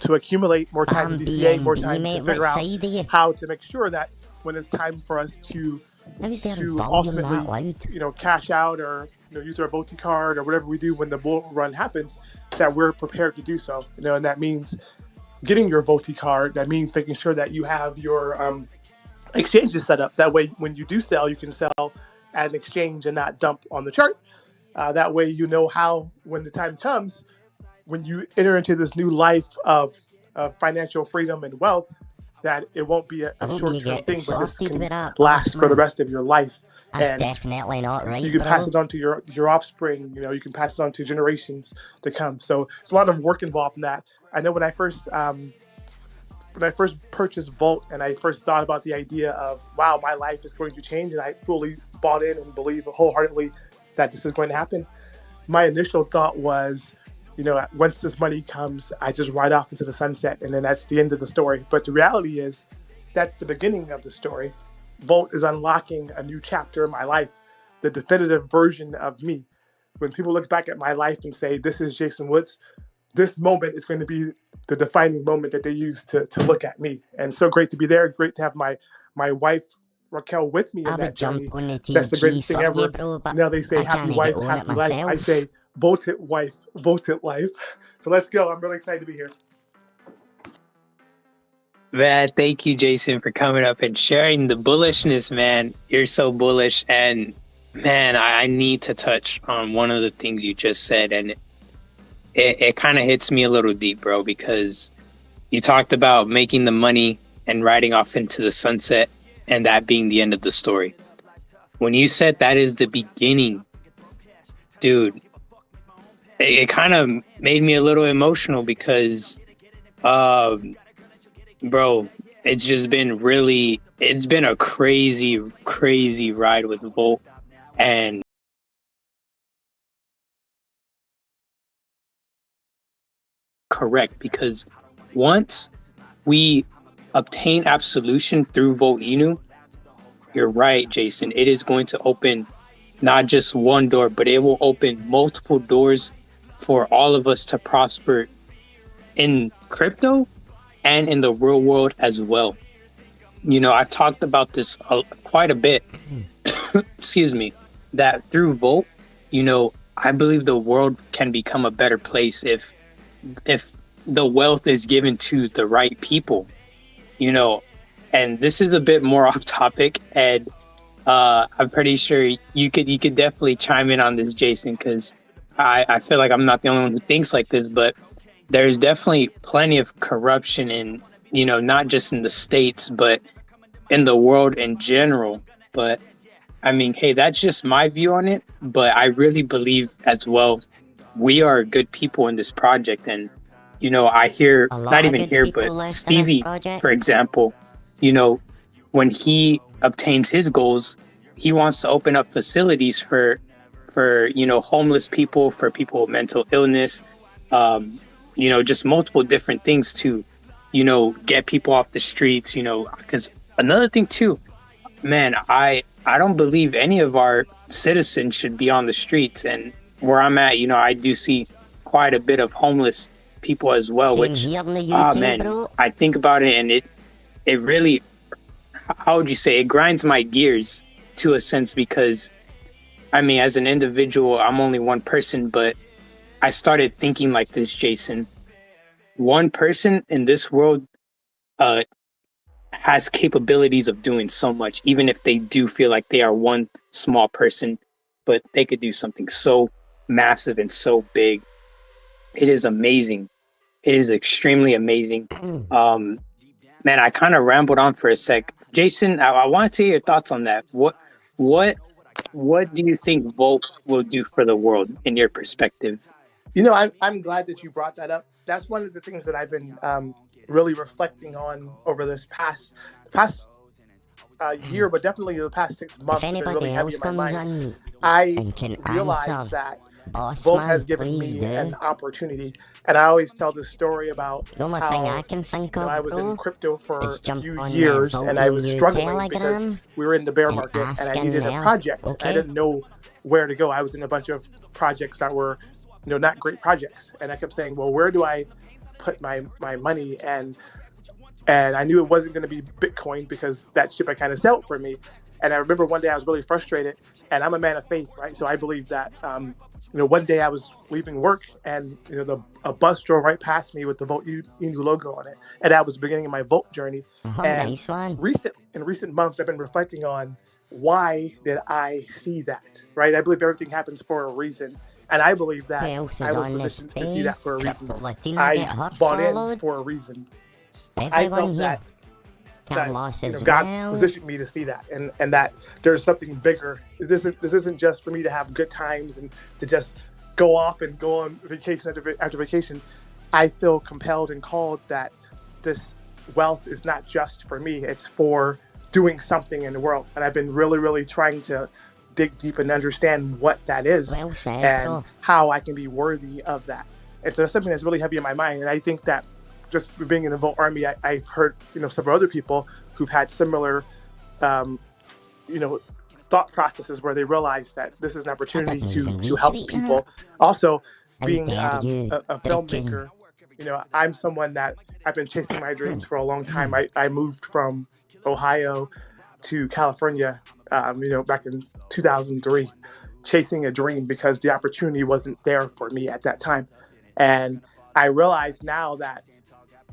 to accumulate, more time to DCA, more time to figure out how to make sure that when it's time for us to ultimately, cash out or use our VOTI card or whatever we do when the bull run happens, that we're prepared to do so. And that means getting your VOTI card. That means making sure that you have your exchanges set up. That way, when you do sell, you can sell at an exchange and not dump on the chart. That way, how, when the time comes, when you enter into this new life of financial freedom and wealth, that it won't be a short-term thing, but this can last for the rest of your life. That's definitely not right. You can pass it on to your offspring. You can pass it on to generations to come. So there's a lot of work involved in that. I know when I first purchased Volt and I first thought about the idea of, wow, my life is going to change, and I fully bought in and believe wholeheartedly that this is going to happen. My initial thought was, once this money comes, I just ride off into the sunset, and then that's the end of the story. But the reality is, that's the beginning of the story. Volt is unlocking a new chapter in my life, the definitive version of me. When people look back at my life and say, this is Jason Woods, this moment is going to be the defining moment that they use to look at me. And so great to be there. Great to have my wife, Raquel, with me in that journey. That's the greatest thing ever. Now they say happy wife, happy life. I say voted wife, voted life. So let's go. I'm really excited to be here. Man, thank you, Jason, for coming up and sharing the bullishness, man. You're so bullish. And man, I need to touch on one of the things you just said. And it kind of hits me a little deep, bro, because you talked about making the money and riding off into the sunset and that being the end of the story. When you said that is the beginning, dude, it kind of made me a little emotional because, bro, it's just been it's been a crazy, crazy ride with Volt. And correct, because once we obtain absolution through volt-inu, you're right, Jason, it is going to open not just one door, but it will open multiple doors for all of us to prosper in crypto and in the real world as well. I've talked about this quite a bit, excuse me, that through Volt, I believe the world can become a better place if the wealth is given to the right people, and this is a bit more off topic, and I'm pretty sure you could definitely chime in on this, Jason, because I feel like I'm not the only one who thinks like this, but there's definitely plenty of corruption in, not just in the States, but in the world in general. But I mean, hey, that's just my view on it, but I really believe as well, we are good people in this project. And I hear, not even here, but Stevie, for example, when he obtains his goals, he wants to open up facilities for homeless people, for people with mental illness, just multiple different things to, get people off the streets, because another thing too, man, I don't believe any of our citizens should be on the streets. And where I'm at, I do see quite a bit of homeless people as well, which, man, I think about it and it really, how would you say, it grinds my gears to a sense, because I mean, as an individual, I'm only one person, but I started thinking like this, Jason. One person in this world has capabilities of doing so much, even if they do feel like they are one small person, but they could do something so massive and so big. It is amazing. It is extremely amazing. Man, I kind of rambled on for a sec. Jason, I wanted to hear your thoughts on that. What do you think Volt will do for the world in your perspective? You know, I'm glad that you brought that up. That's one of the things that I've been really reflecting on over this past year, but definitely the past 6 months. If anybody really else comes on I and can realized answer, that boss Volt man, has given please me do. an opportunity, and I always tell this story about The only how thing I can think of, I was in crypto for is a jump few on years, that and I was Volt-inu struggling because Telegram we were in the bear and market, and ask I him needed a there, project. okay? I didn't know where to go. I was in a bunch of projects that were, not great projects, and I kept saying, well, where do I put my money? And I knew it wasn't going to be Bitcoin because that ship had kind of sailed for me. And I remember one day I was really frustrated, and I'm a man of faith, right? So I believe that, one day I was leaving work, and a bus drove right past me with the volt-inu logo on it, and that was the beginning of my Volt journey. And Nice one. in recent months, I've been reflecting on why did I see that, right? I believe everything happens for a reason, and I believe that I was positioned to see that for a reason. I bought in for a reason. I felt that God positioned me to see that, and that there's something bigger. This isn't just for me to have good times and to just go off and go on vacation after vacation. I feel compelled and called that this wealth is not just for me. It's for doing something in the world. And I've been really, really trying to dig deep and understand what that is and how I can be worthy of that. And so that's something that's really heavy in my mind. And I think that just being in the Volt Army, I've heard, several other people who've had similar, thought processes where they realize that this is an opportunity to help people. Also, being a filmmaker, I'm someone that I've been chasing my dreams for a long time. I moved from Ohio to California, back in 2003, chasing a dream because the opportunity wasn't there for me at that time. And I realize now that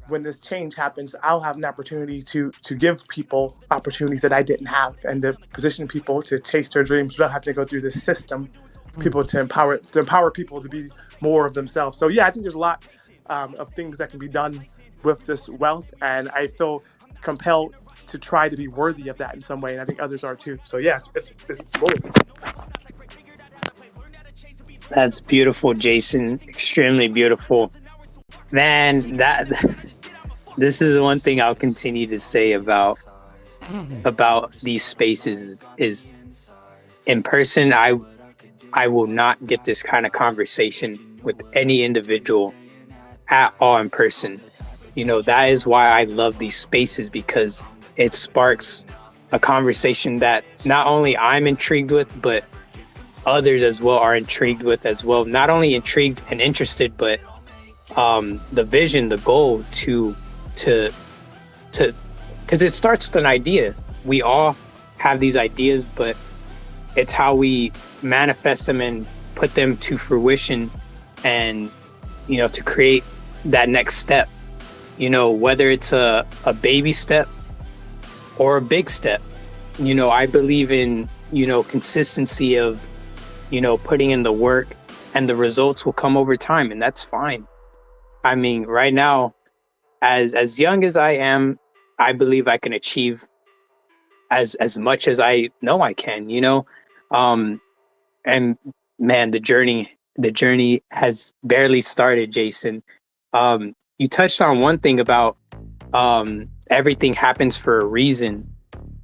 when this change happens, I'll have an opportunity to give people opportunities that I didn't have, and to position people to chase their dreams without having to go through this system. People to empower people to be more of themselves. So yeah, I think there's a lot of things that can be done with this wealth, and I feel compelled to try to be worthy of that in some way, and I think others are too. So yeah, it's That's beautiful, Jason. Extremely beautiful. Man, this is one thing I'll continue to say about these spaces is in person, I will not get this kind of conversation with any individual at all in person. That is why I love these spaces, because it sparks a conversation that not only I'm intrigued with, but others as well are intrigued with as well. Not only intrigued and interested, but the vision, the goal to because it starts with an idea. We all have these ideas, but it's how we manifest them and put them to fruition, and to create that next step, whether it's a baby step or a big step. I believe in consistency of putting in the work, and the results will come over time, and that's fine. I mean, right now, as young as I am, I believe I can achieve as much as I know I can, and man, the journey has barely started, Jason. You touched on one thing about everything happens for a reason,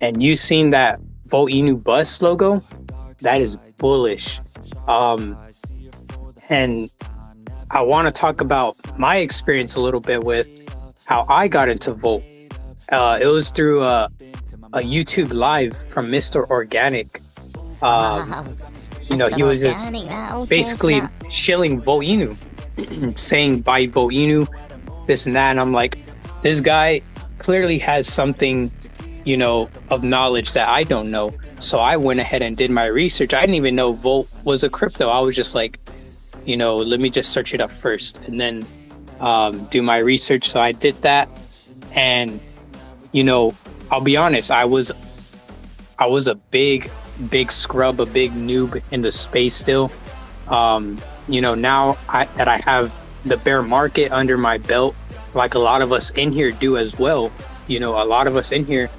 and you seen that volt-inu bus logo. That is bullish. And I want to talk about my experience a little bit with how I got into Volt. It was through a YouTube live from Mr. Organic. He was just basically shilling volt-inu, saying buy volt-inu, this and that. And I'm like, this guy clearly has something, of knowledge that I don't know. So I went ahead and did my research. I didn't even know Volt was a crypto. I was just like, let me just search it up first and then do my research. So I did that. And, I'll be honest, I was a big scrub, a big noob in the space still. Now that I have the bear market under my belt, like a lot of us in here do as well. A lot of us in here,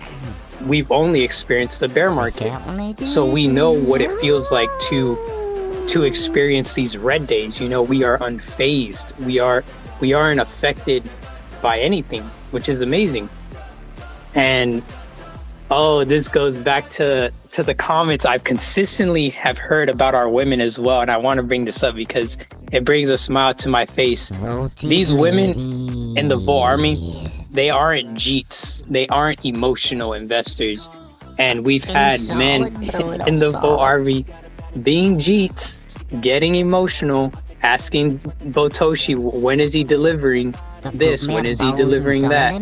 we've only experienced the bear market, so we know what it feels like to experience these red days. We are unfazed. We aren't affected by anything, which is amazing. And this goes back to the comments I've consistently have heard about our women as well, and I want to bring this up because it brings a smile to my face. These women in the Volt Army, they aren't Jeets. They aren't emotional investors. And we've had men in the Volt Army being Jeets, getting emotional, asking Botoshi, when is he delivering this? When is he delivering that?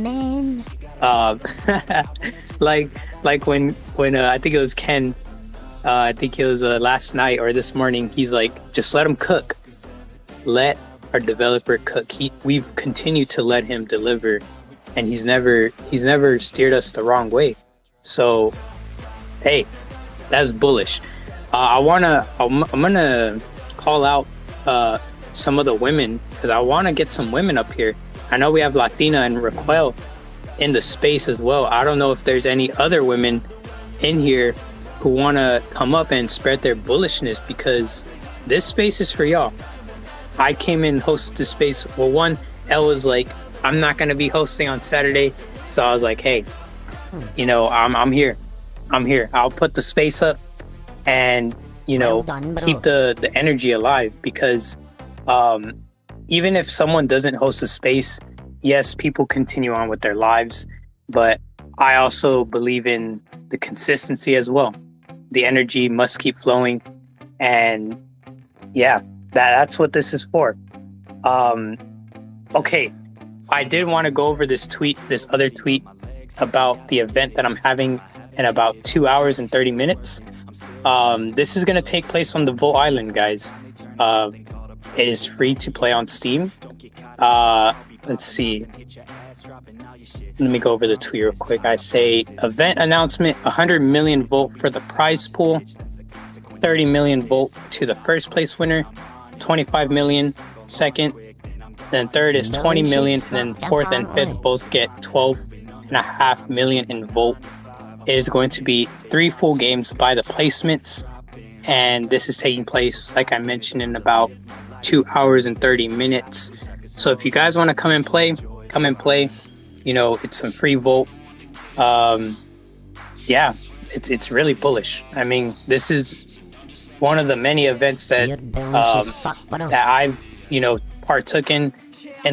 Like when I think it was Ken, I think it was last night or this morning, he's like, just let him cook. Let our developer cook. We've continued to let him deliver, and he's never steered us the wrong way. So, hey, that's bullish. I'm gonna call out some of the women, because I want to get some women up here. I know we have Latina and Raquel in the space as well. I don't know if there's any other women in here who want to come up and spread their bullishness, because this space is for y'all. I came in, hosted the space. Well, one, Elle was like, I'm not going to be hosting on Saturday. So I was like, hey, I'm here. I'll put the space up and, keep the energy alive, because even if someone doesn't host a space, yes, people continue on with their lives, but I also believe in the consistency as well. The energy must keep flowing, and yeah, that's what this is for. Okay, I did want to go over this other tweet about the event that I'm having in about 2 hours and 30 minutes. This is going to take place on the Volt Island, guys. It is free to play on Steam. Let's see. Let me go over the tweet real quick. I say, event announcement, 100 million volt for the prize pool, 30 million volt to the first place winner, 25 million second, then third is 20 million, and then fourth and fifth both get 12.5 million in volt. It is going to be 3 full games by the placements, and this is taking place, like I mentioned, in about 2 hours and 30 minutes. So if you guys want to come and play. It's some free volt. It's really bullish. I mean, this is one of the many events that I've partook in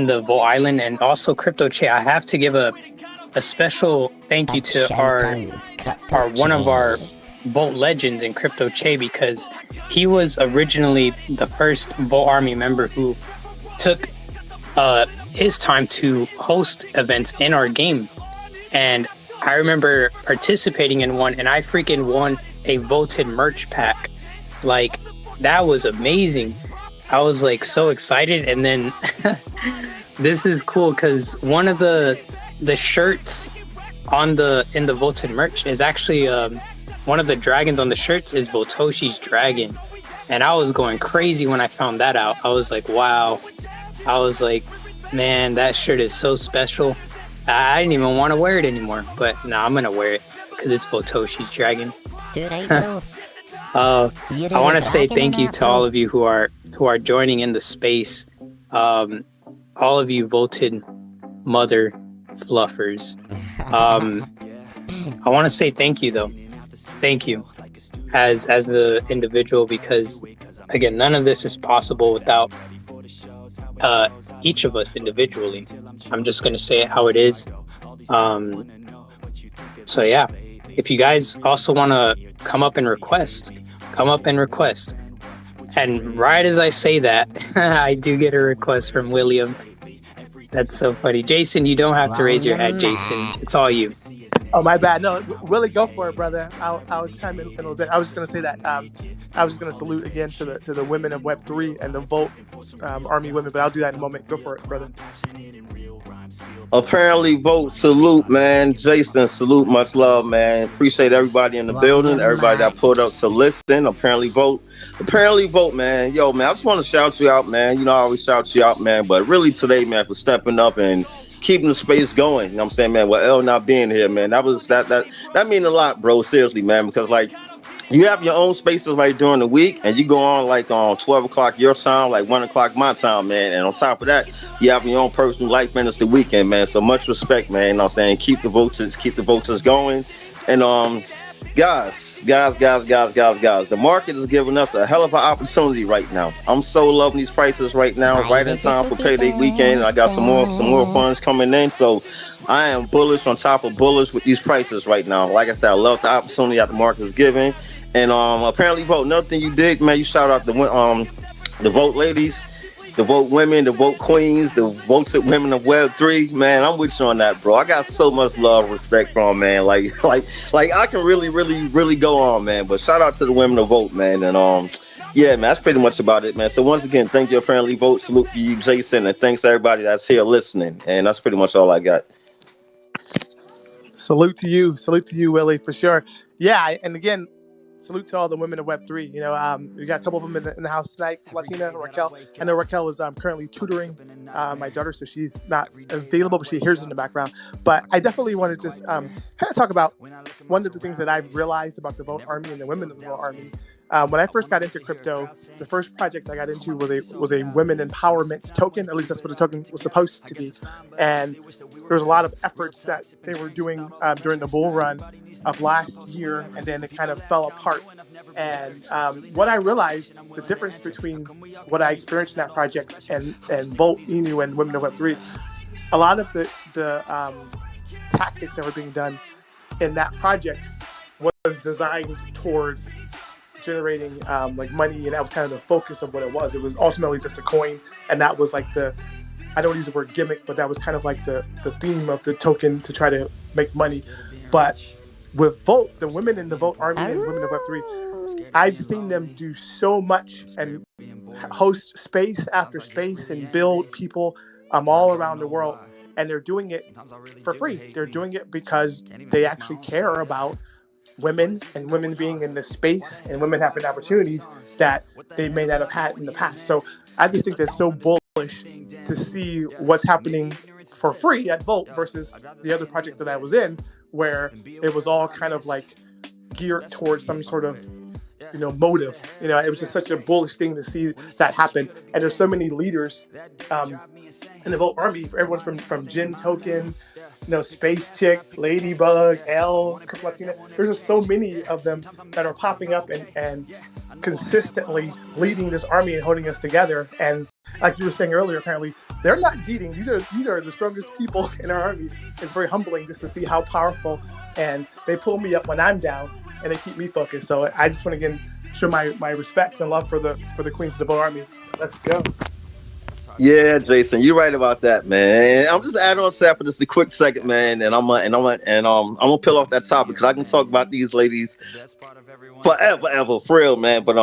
the Volt Island, and also Crypto Che. I have to give a special thank you to our one of our Volt legends in Crypto Che, because he was originally the first Volt Army member who took his time to host events in our game. And I remember participating in one, and I freaking won a voted merch pack. Like, that was amazing. I was like so excited. And then this is cool because one of the shirts in the voted merch is actually one of the dragons on the shirts is Botoshi's dragon. And I was going crazy when I found that out. I was like, wow. I was like, man, that shirt is so special. I didn't even want to wear it anymore, but now I'm gonna wear it because it's Botoshi's dragon. Dude, I know. I want to say thank you to all of you who are joining in the space. All of you voted mother fluffers. I want to say thank you though. Thank you as the individual, because again, none of this is possible without each of us individually. I'm just going to say it how it is. So yeah, if you guys also want to come up and request. And right as I say that, I do get a request from William. That's so funny. Jason, you don't have to raise your hand, Jason. It's all you. Oh, my bad. No, Willie, go for it, brother. I'll chime in a little bit. I was going to say that I was going to salute again to the women of Web3 and the Volt Army women, but I'll do that in a moment. Go for it, brother. Apparently vote, salute, man. Jason, salute, much love, man. Appreciate everybody in the building, everybody that pulled up to listen. Apparently vote, man. Yo, man, I just want to shout you out, man. You know, I always shout you out, man, but really today, man, for stepping up and keeping the space going. You know what I'm saying, man? With L not being here, man, that mean a lot, bro. Seriously, man, because like, you have your own spaces like during the week, and you go on like on 12 o'clock your time, like 1 o'clock my time, man. And on top of that, you have your own personal life, man. It's the weekend, man. So much respect, man. You know what I'm saying? Keep the voters going. And guys, the market is giving us a hell of an opportunity right now. I'm so loving these prices right now, right in time for payday weekend. And I got some more funds coming in. So I am bullish on top of bullish with these prices right now. Like I said, I love the opportunity that the market is giving. And apparently vote. Another thing you did, man, you shout out the vote ladies, the vote women, the vote queens, the voted women of Web3. Man, I'm with you on that, bro. I got so much love, respect from, man. Like I can really go on, man. But shout out to the women of vote, man. And yeah, man, that's pretty much about it, man. So once again, thank you, apparently vote. Salute to you, Jason, and thanks to everybody that's here listening. And that's pretty much all I got. Salute to you, Willie, for sure. Yeah, and again, salute to all the women of Web3. You know, we got a couple of them in the house tonight. Latina, Raquel. I know Raquel is currently tutoring my daughter, so she's not available, but she hears in the background. But I definitely want to just kind of talk about one of the things that I've realized about the Vote Army and the women of the Vote Army. When I first got into crypto, the first project I got into was a women empowerment token. At least that's what the token was supposed to be. And there was a lot of efforts that they were doing during the bull run of last year, and then it kind of fell apart. And what I realized, the difference between what I experienced in that project and volt-inu and Women of Web3, a lot of the tactics that were being done in that project was designed toward generating like money, and that was kind of the focus of what it was. It was ultimately just a coin, and that was like I don't use the word gimmick, but that was kind of like the theme of the token to try to make money. But with Volt, the women in the Vote Army and Women of Web3, I've seen them do so much and host space after space and build people all around the world, and they're doing it for free. They're doing it because they actually care about women and women being in this space and women having opportunities that they may not have had in the past. So I just think that's so bullish to see what's happening for free at Volt versus the other project that I was in, where it was all kind of like geared towards some sort of motive. It was just such a bullish thing to see that happen. And there's so many leaders in the Vote Army, everyone from Jin Token, Space Chick, Ladybug, L, Crypto Latina. There's just so many of them that are popping up and consistently leading this army and holding us together. And like you were saying earlier, apparently they're not cheating. These are the strongest people in our army. It's very humbling just to see how powerful, and they pull me up when I'm down and they keep me focused. So I just want to again show my respect and love for the Queens of the Vote Army. Let's go. Yeah, Jason, you're right about that, man. I'm just adding on to that for just a quick second, man, and I'm gonna peel off that topic because I can talk about these ladies forever, for real, man. But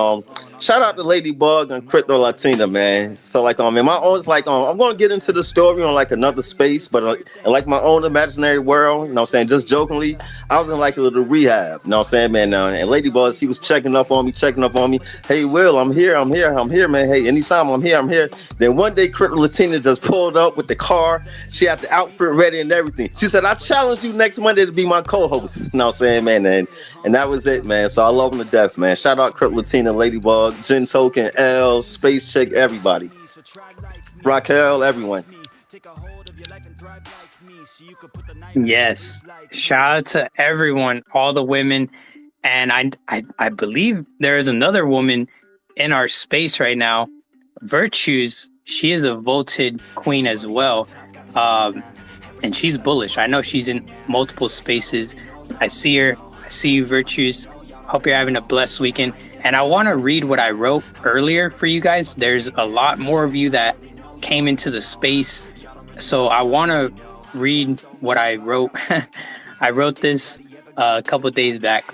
shout out to Ladybug and Crypto Latina, man. So like in my own, it's like I'm gonna get into the story on like another space, but in like my own imaginary world, what I'm saying, just jokingly, I was in like a little rehab, what I'm saying, man. And Ladybug, she was checking up on me. Hey, Will, I'm here, man. Hey, anytime I'm here. Then one day, Crypto Latina just pulled up with the car. She had the outfit ready and everything. She said, I challenge you next Monday to be my co-host. What I'm saying, man. And that was it, man. So I love them to death, man. Shout out Crypto Latina, Ladybug, Jin Token, L, Space Chick, everybody. Raquel, everyone. Yes. Shout out to everyone, all the women. And I believe there is another woman in our space right now, Virtues. She is a voted queen as well. And she's bullish. I know she's in multiple spaces. I see her. I see you, Virtues. Hope you're having a blessed weekend. And I want to read what I wrote earlier for you guys. There's a lot more of you that came into the space. So I want to read what I wrote. I wrote this a couple of days back,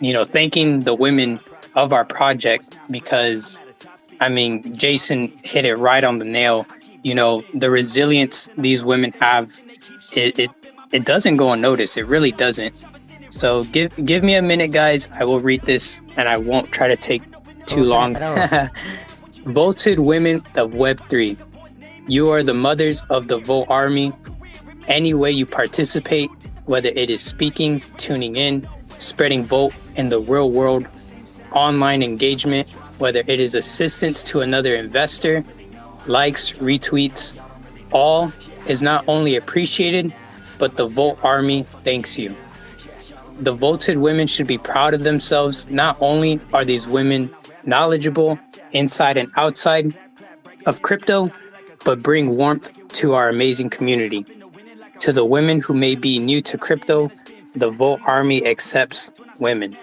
thanking the women of our project because, Jason hit it right on the nail. The resilience these women have it doesn't go unnoticed. It really doesn't. So give me a minute, guys. I will read this, and I won't try to take too long. Voted women of Web3. You are the mothers of the Volt Army. Any way you participate, whether it is speaking, tuning in, spreading Volt in the real world, online engagement, whether it is assistance to another investor, likes, retweets, all is not only appreciated, but the Volt Army thanks you. The voted women should be proud of themselves. Not only are these women knowledgeable inside and outside of crypto, but bring warmth to our amazing community. To the women who may be new to crypto, the Volt Army accepts women.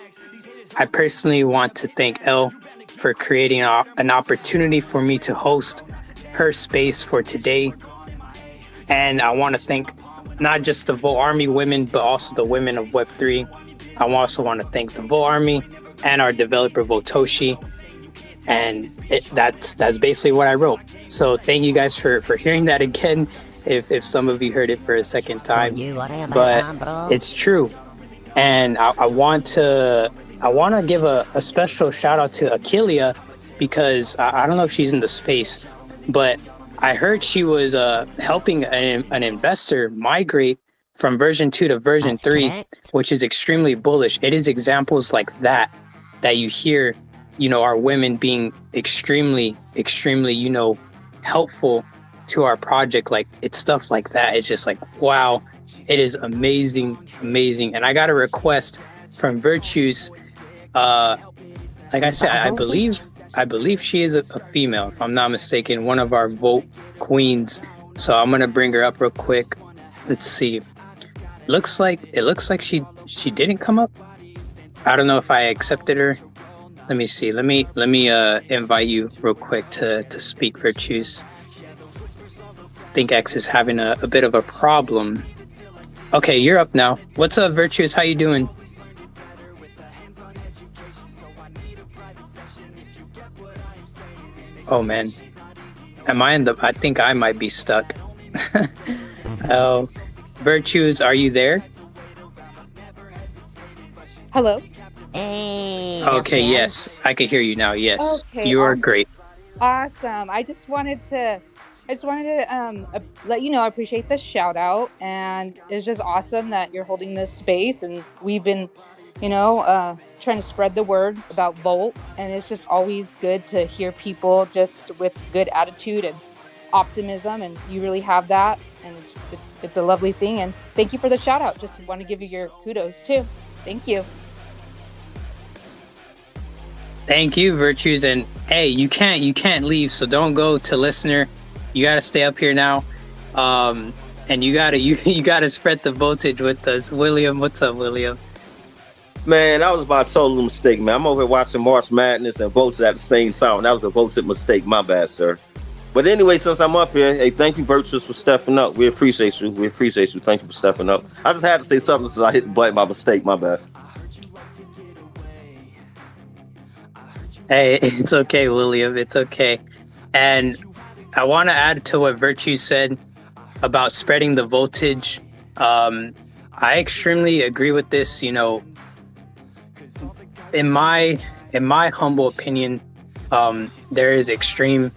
I personally want to thank Elle for creating an opportunity for me to host her space for today. And I want to thank not just the Volt Army women, but also the women of Web3. I also want to thank the Volt Army and our developer Votoshi. And that's basically what I wrote. So thank you guys for hearing that again, if some of you heard it for a second time. But it's true. And I want to give a special shout out to Aquilia, because I don't know if she's in the space, but I heard she was helping an investor migrate from version 2 to version 3, which is extremely bullish. It is examples like that you hear, our women being extremely, helpful to our project. Like, it's stuff like that. It's just like, wow, it is amazing. And I got a request from Virtues. Like I said, I believe she is a female, if I'm not mistaken, one of our Volt queens. So I'm gonna bring her up real quick. Let's see. It looks like she didn't come up. I don't know if I accepted her. Let me see. Let me invite you real quick to speak, Virtues. I think X is having a bit of a problem. Okay, you're up now. What's up, Virtues? How you doing? Oh man, I think I might be stuck. Oh, Virtues, are you there? Hello. Hey. Okay, yes, I can hear you now. Yes, okay, you are awesome. Great. Awesome. I just wanted to let you know I appreciate the shout out, and it's just awesome that you're holding this space, and we've been trying to spread the word about Volt, and it's just always good to hear people just with good attitude and optimism, and you really have that, and it's a lovely thing. And thank you for the shout out. Just want to give you your kudos too. Thank you. Thank you, Virtues. And hey, you can't leave, so don't go to listener. You gotta stay up here now, and you gotta spread the voltage with us. William, what's up, William? Man, that was about a total mistake, man. I'm over here watching March Madness and votes at the same time. That was a voted mistake. My bad, sir. But anyway, since I'm up here, hey, thank you, Virtuous, for stepping up. We appreciate you. Thank you for stepping up. I just had to say something since I hit the button by mistake. My bad. Hey, it's okay, William. It's okay. And I want to add to what Virtue said about spreading the voltage. I extremely agree with this. In my humble opinion, there is extreme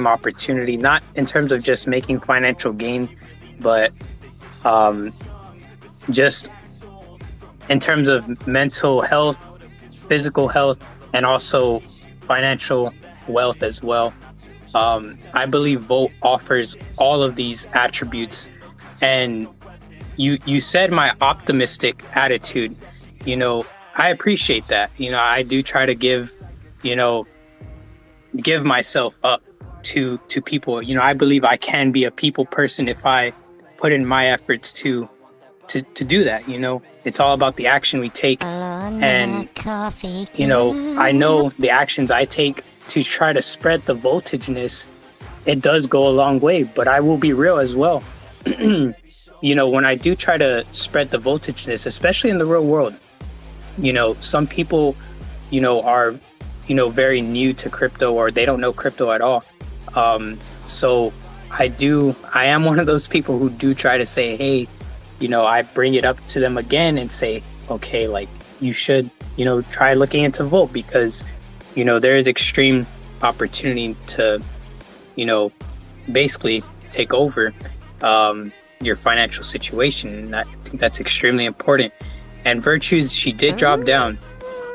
opportunity, not in terms of just making financial gain, but just in terms of mental health, physical health, and also financial wealth as well. I believe Volt offers all of these attributes. And you said my optimistic attitude, I appreciate that. I do try to give myself up to people. I believe I can be a people person if I put in my efforts to do that. It's all about the action we take. And I know the actions I take to try to spread the voltageness, it does go a long way. But I will be real as well. When I do try to spread the voltageness, especially in the real world, some people, are, very new to crypto, or they don't know crypto at all. So I am one of those people who do try to say, hey, I bring it up to them again and say, okay, like you should, try looking into Volt because, there is extreme opportunity to, basically take over your financial situation. And I think that's extremely important. And Virtues, she did drop down.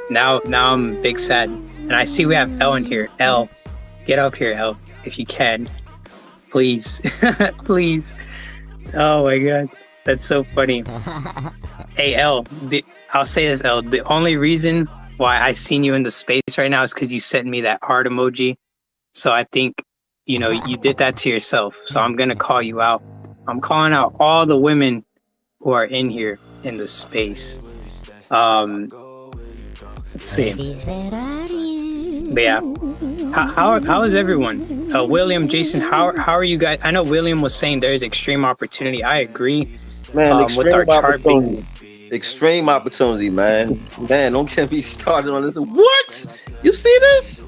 Now I'm big sad. And I see we have L in here. L, get up here, L, if you can. Please. Please. Oh my God. That's so funny. Hey, L, I'll say this, L. The only reason why I seen you in the space right now is because you sent me that heart emoji. So I think, you did that to yourself. So I'm going to call you out. I'm calling out all the women who are in here in the space. Let's see. But yeah, how is everyone? William, Jason, how are you guys? I know William was saying there is extreme opportunity. I agree. Man, with our chart being extreme opportunity, man. Man, don't get me started on this. What? You see this?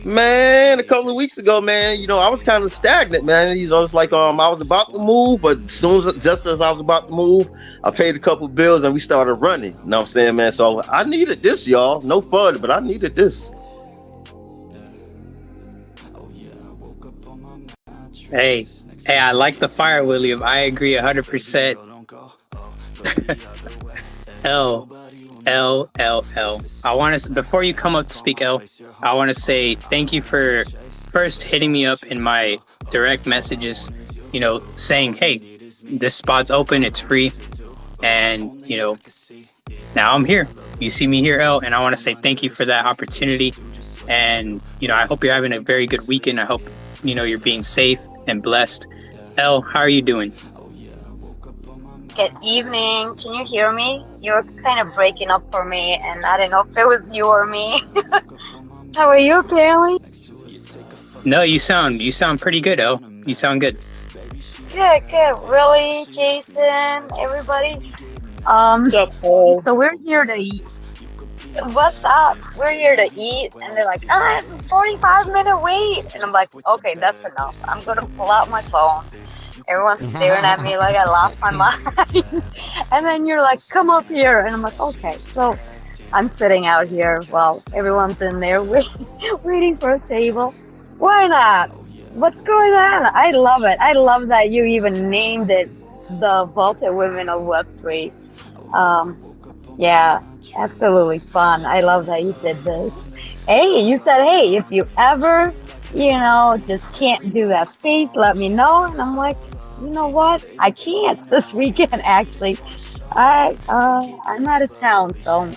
Man, a couple of weeks ago, man, I was kind of stagnant, man. It's like I was about to move, but just as I was about to move, I paid a couple bills and we started running. You know what I'm saying, man? So I needed this, y'all. No fun, but I needed this. Hey, I like the fire, William. I agree 100%. L. I want to, before you come up to speak, L, I want to say thank you for first hitting me up in my direct messages, saying, hey, this spot's open, it's free. And, now I'm here. You see me here, L, and I want to say thank you for that opportunity. And, I hope you're having a very good weekend. I hope, you're being safe and blessed. L, how are you doing? Good evening. Can you hear me? You're kind of breaking up for me, and I don't know if it was you or me. How are you, Kelly? No, you sound pretty good, El. You sound good. Good. Really, Jason, everybody. So we're here to eat. What's up? We're here to eat, and they're like, it's a 45-minute wait, and I'm like, okay, that's enough. I'm gonna pull out my phone. Everyone's staring at me like I lost my mind. And then you're like, come up here. And I'm like, okay. So I'm sitting out here while everyone's in there waiting for a table. Why not? What's going on? I love it. I love that you even named it the Vaulted Women of Web3. Yeah, absolutely fun. I love that you did this. Hey, you said, hey, if you ever, just can't do that space, let me know. And I'm like, you know what? I can't this weekend, actually. I'm out of town, so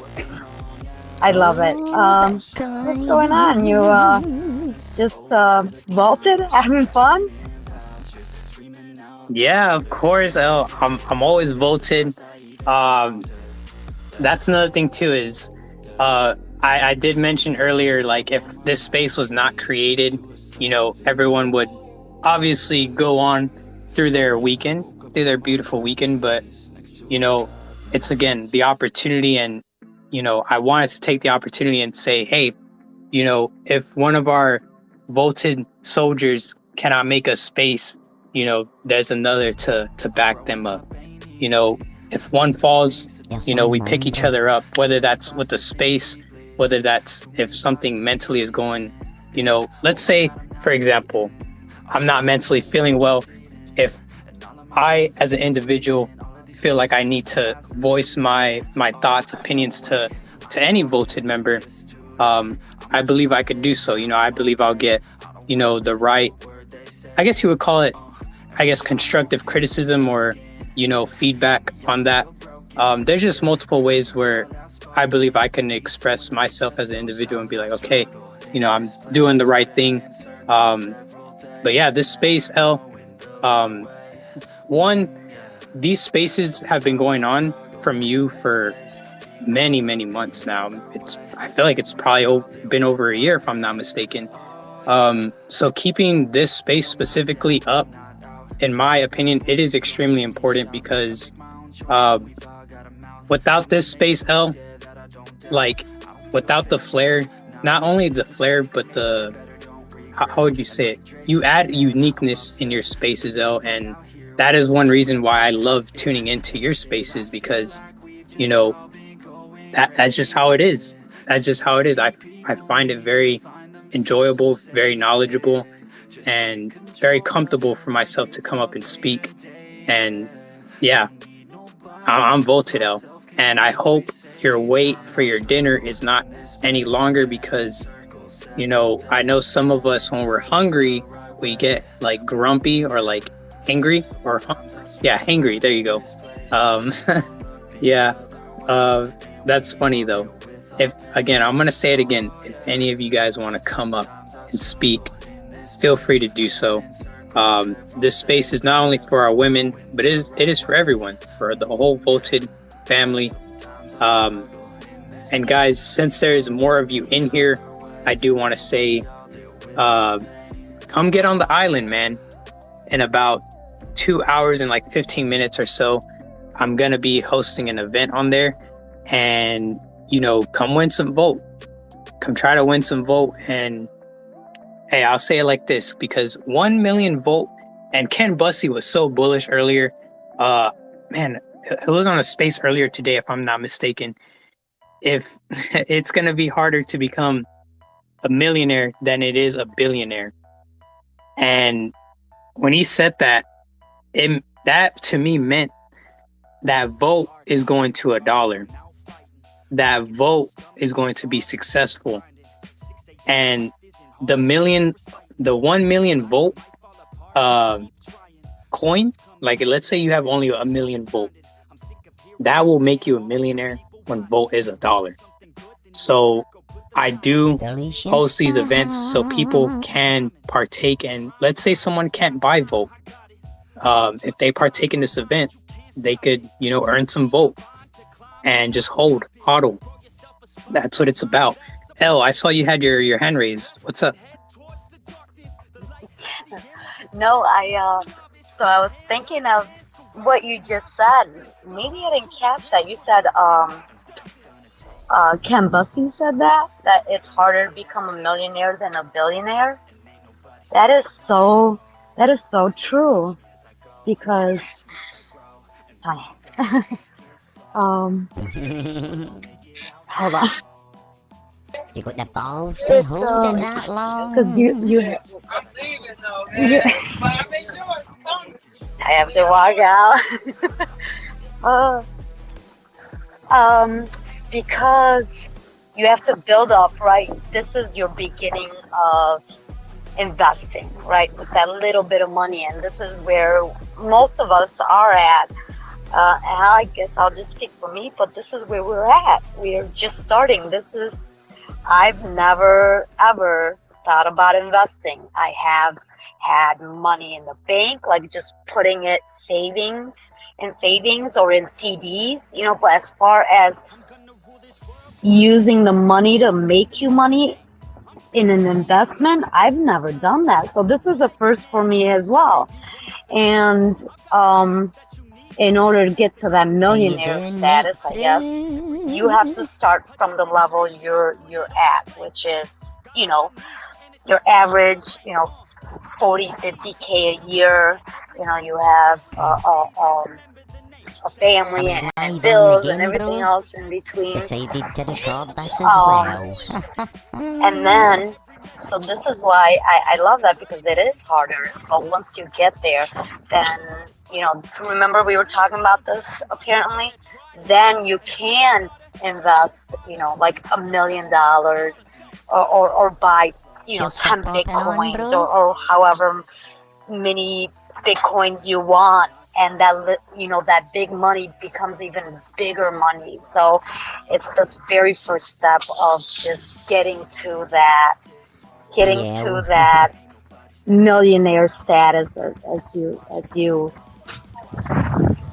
I love it. What's going on? You just vaulted, having fun? Yeah, of course. I'm always vaulted. That's another thing too. Is I did mention earlier, like if this space was not created, everyone would obviously go on through their beautiful weekend. But, it's again, the opportunity. And, I wanted to take the opportunity and say, hey, if one of our vaulted soldiers cannot make a space, there's another to back them up. If one falls, we pick each other up, whether that's with the space, whether that's if something mentally is going, let's say, for example, I'm not mentally feeling well. If I, as an individual, feel like I need to voice my thoughts, opinions to any voted member, I believe I could do so. I believe I'll get, the right, I guess you would call it, constructive criticism or, feedback on that. There's just multiple ways where I believe I can express myself as an individual and be like, okay, I'm doing the right thing. But yeah, this space, L, these spaces have been going on from you for many, many months now. I feel like it's probably been over a year, if I'm not mistaken. So keeping this space specifically up, in my opinion, it is extremely important because without this space, L, like without the flare, not only the flare, but the how would you say it? You add uniqueness in your spaces, L, and that is one reason why I love tuning into your spaces, because, you know, that's just how it is. That's just how it is. I find it very enjoyable, very knowledgeable, and very comfortable for myself to come up and speak. And yeah, I'm Volted L, and I hope your wait for your dinner is not any longer, because, you know, I know some of us, when we're hungry, we get like grumpy or like angry, or hangry. There you go. Yeah, that's funny though. If again, I'm gonna say it again. If any of you guys want to come up and speak, feel free to do so. This space is not only for our women, but it is for everyone, for the whole Volted family. And guys, since there's more of you in here, I do want to say, come get on the island, man. In about 2 hours and like 15 minutes or so, I'm gonna be hosting an event on there, and you know, come win some Volt. Come try to win some Volt. And hey, I'll say it like this, because 1 million Volt, and Ken Bussey was so bullish earlier. Man, he was on a space earlier today, if I'm not mistaken. If it's gonna be harder to become a millionaire than it is a billionaire. And when he said that, that to me meant that Volt is going to $1. That Volt is going to be successful. And the 1 million Volt coin, like let's say you have only 1 million Volt, that will make you a millionaire when Volt is $1. So I do host these events so people can partake, and let's say someone can't buy Volt. If they partake in this event, they could, you know, earn some Volt and just hodl. That's what it's about. L, I saw you had your hand raised. What's up? No, so I was thinking of what you just said. Maybe I didn't catch that. You said, Ken Bussey said that it's harder to become a millionaire than a billionaire. That is so true, because hold on. You got the balls to hold it that long? Because you I have to walk out. Because you have to build up, right? This is your beginning of investing, right? With that little bit of money, and this is where most of us are at. And I guess I'll just speak for me, but this is where we're at. We're just starting. I've never ever thought about investing. I have had money in the bank, like just putting it savings or in CDs, you know, but as far as using the money to make you money in an investment, I've never done that. So this is a first for me as well. And in order to get to that millionaire status, I guess, you have to start from the level you're at, which is, you know, your average, you know, 40-50K a year. You know, you have a family and bills and everything else in between. Decided to record this as well. And then, so this is why I love that, because it is harder. But once you get there, then, you know, remember we were talking about this apparently, then you can invest, you know, like $1 million or buy, you know, 10 Bitcoins or however many Bitcoins you want. And that, you know, that big money becomes even bigger money. So it's this very first step of just getting to that millionaire status as you.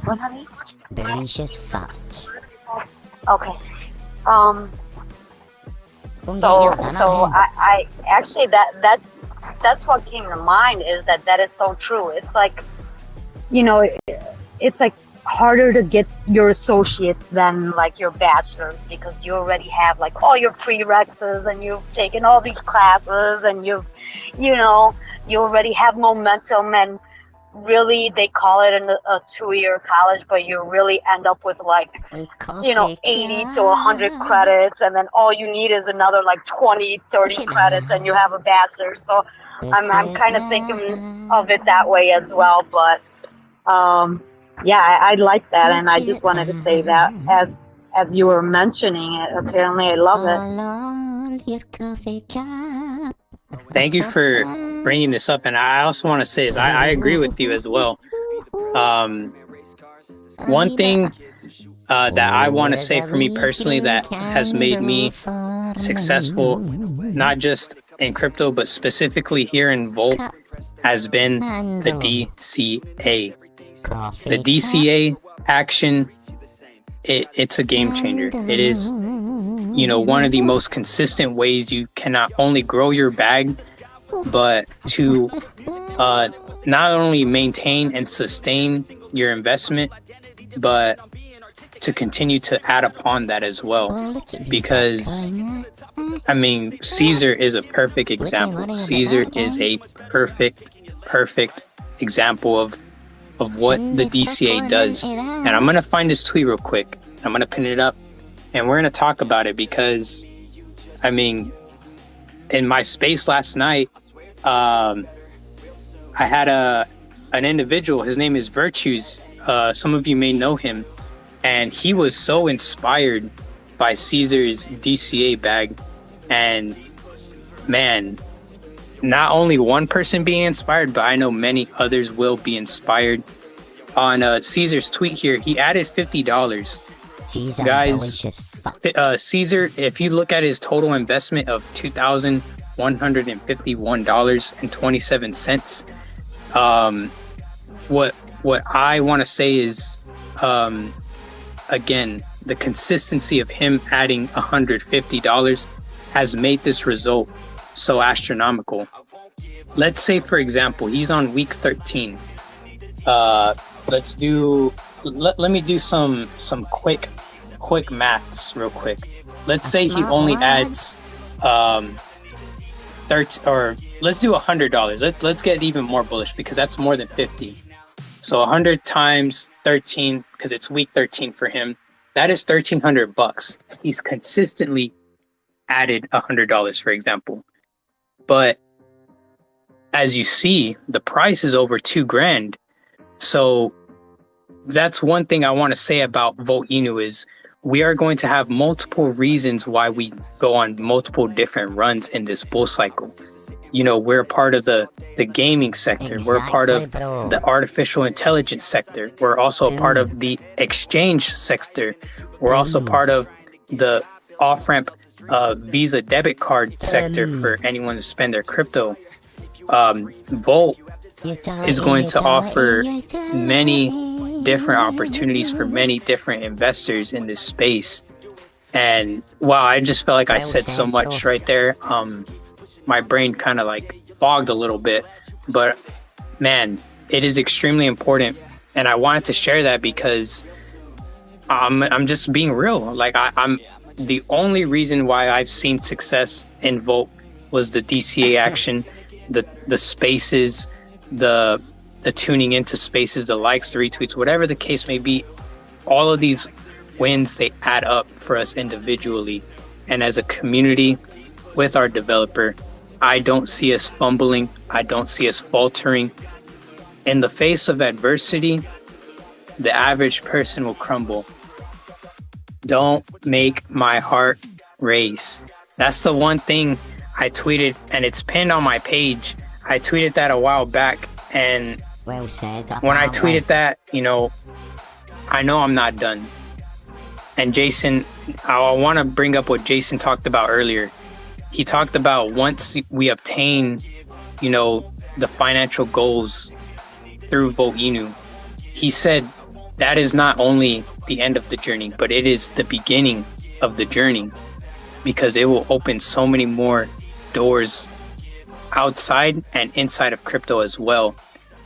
What, honey? Delicious fuck. Okay. So I actually that's what came to mind, is that is so true. It's like, you know, it's like harder to get your associates than like your bachelors, because you already have like all your prereqs and you've taken all these classes and you already have momentum, and really they call it a 2-year college, but you really end up with like 80 to 100 credits, and then all you need is another like 20-30 credits and you have a bachelor. So I'm kind of thinking of it that way as well. But yeah, I like that, and I just wanted to say that as you were mentioning it. Apparently I love it. Thank you for bringing this up, and I also want to say is I agree with you as well. One thing that I want to say for me personally that has made me successful, not just in crypto, but specifically here in Volt, has been the DCA. The DCA action, it's a game changer. It is, one of the most consistent ways you can not only grow your bag, but to not only maintain and sustain your investment, but to continue to add upon that as well. Because, I mean, Caesar is a perfect example. Caesar is a perfect example of what the DCA does. And I'm going to find this tweet real quick. I'm going to pin it up, and we're going to talk about it, because, I mean, in my space last night, I had an individual, his name is Virtues. Some of you may know him, and he was so inspired by Caesar's DCA bag. And man, not only one person being inspired, but I know many others will be inspired. On Caesar's tweet here, he added $50. Caesar, guys, Caesar, if you look at his total investment of $2,151.27, what I want to say is, again, the consistency of him adding $150 has made this result so astronomical. Let's say, for example, he's on week 13. Let me do some quick maths real quick. Let's say he only adds 30, or let's do $100. Let's get even more bullish, because that's more than 50. So 100 times 13, because it's week 13 for him, that is $1,300. He's consistently added $100, for example. But as you see, the price is over $2,000. So that's one thing I want to say about volt-inu is we are going to have multiple reasons why we go on multiple different runs in this bull cycle. We're a part of the gaming sector. Exactly, we're a part of the artificial intelligence sector. We're also a part of the exchange sector. We're also part of the off-ramp Visa debit card sector for anyone to spend their crypto. Volt is going to offer many different opportunities for many different investors in this space. And wow, I just felt like I said so much right there. My brain kind of like fogged a little bit, but man, it is extremely important. And I wanted to share that because I'm just being real. Like I'm the only reason why I've seen success in Volt was the DCA action, the spaces, the tuning into spaces, the likes, the retweets, whatever the case may be. All of these wins, they add up for us individually. And as a community with our developer, I don't see us fumbling. I don't see us faltering. In the face of adversity, the average person will crumble. Don't make my heart race. That's the one thing I tweeted, and it's pinned on my page. I tweeted that a while back, and well said. When I tweeted that, I know I'm not done. And Jason, I want to bring up what Jason talked about earlier. He talked about once we obtain, the financial goals through volt-inu, he said that is not only the end of the journey, but it is the beginning of the journey, because it will open so many more doors outside and inside of crypto as well.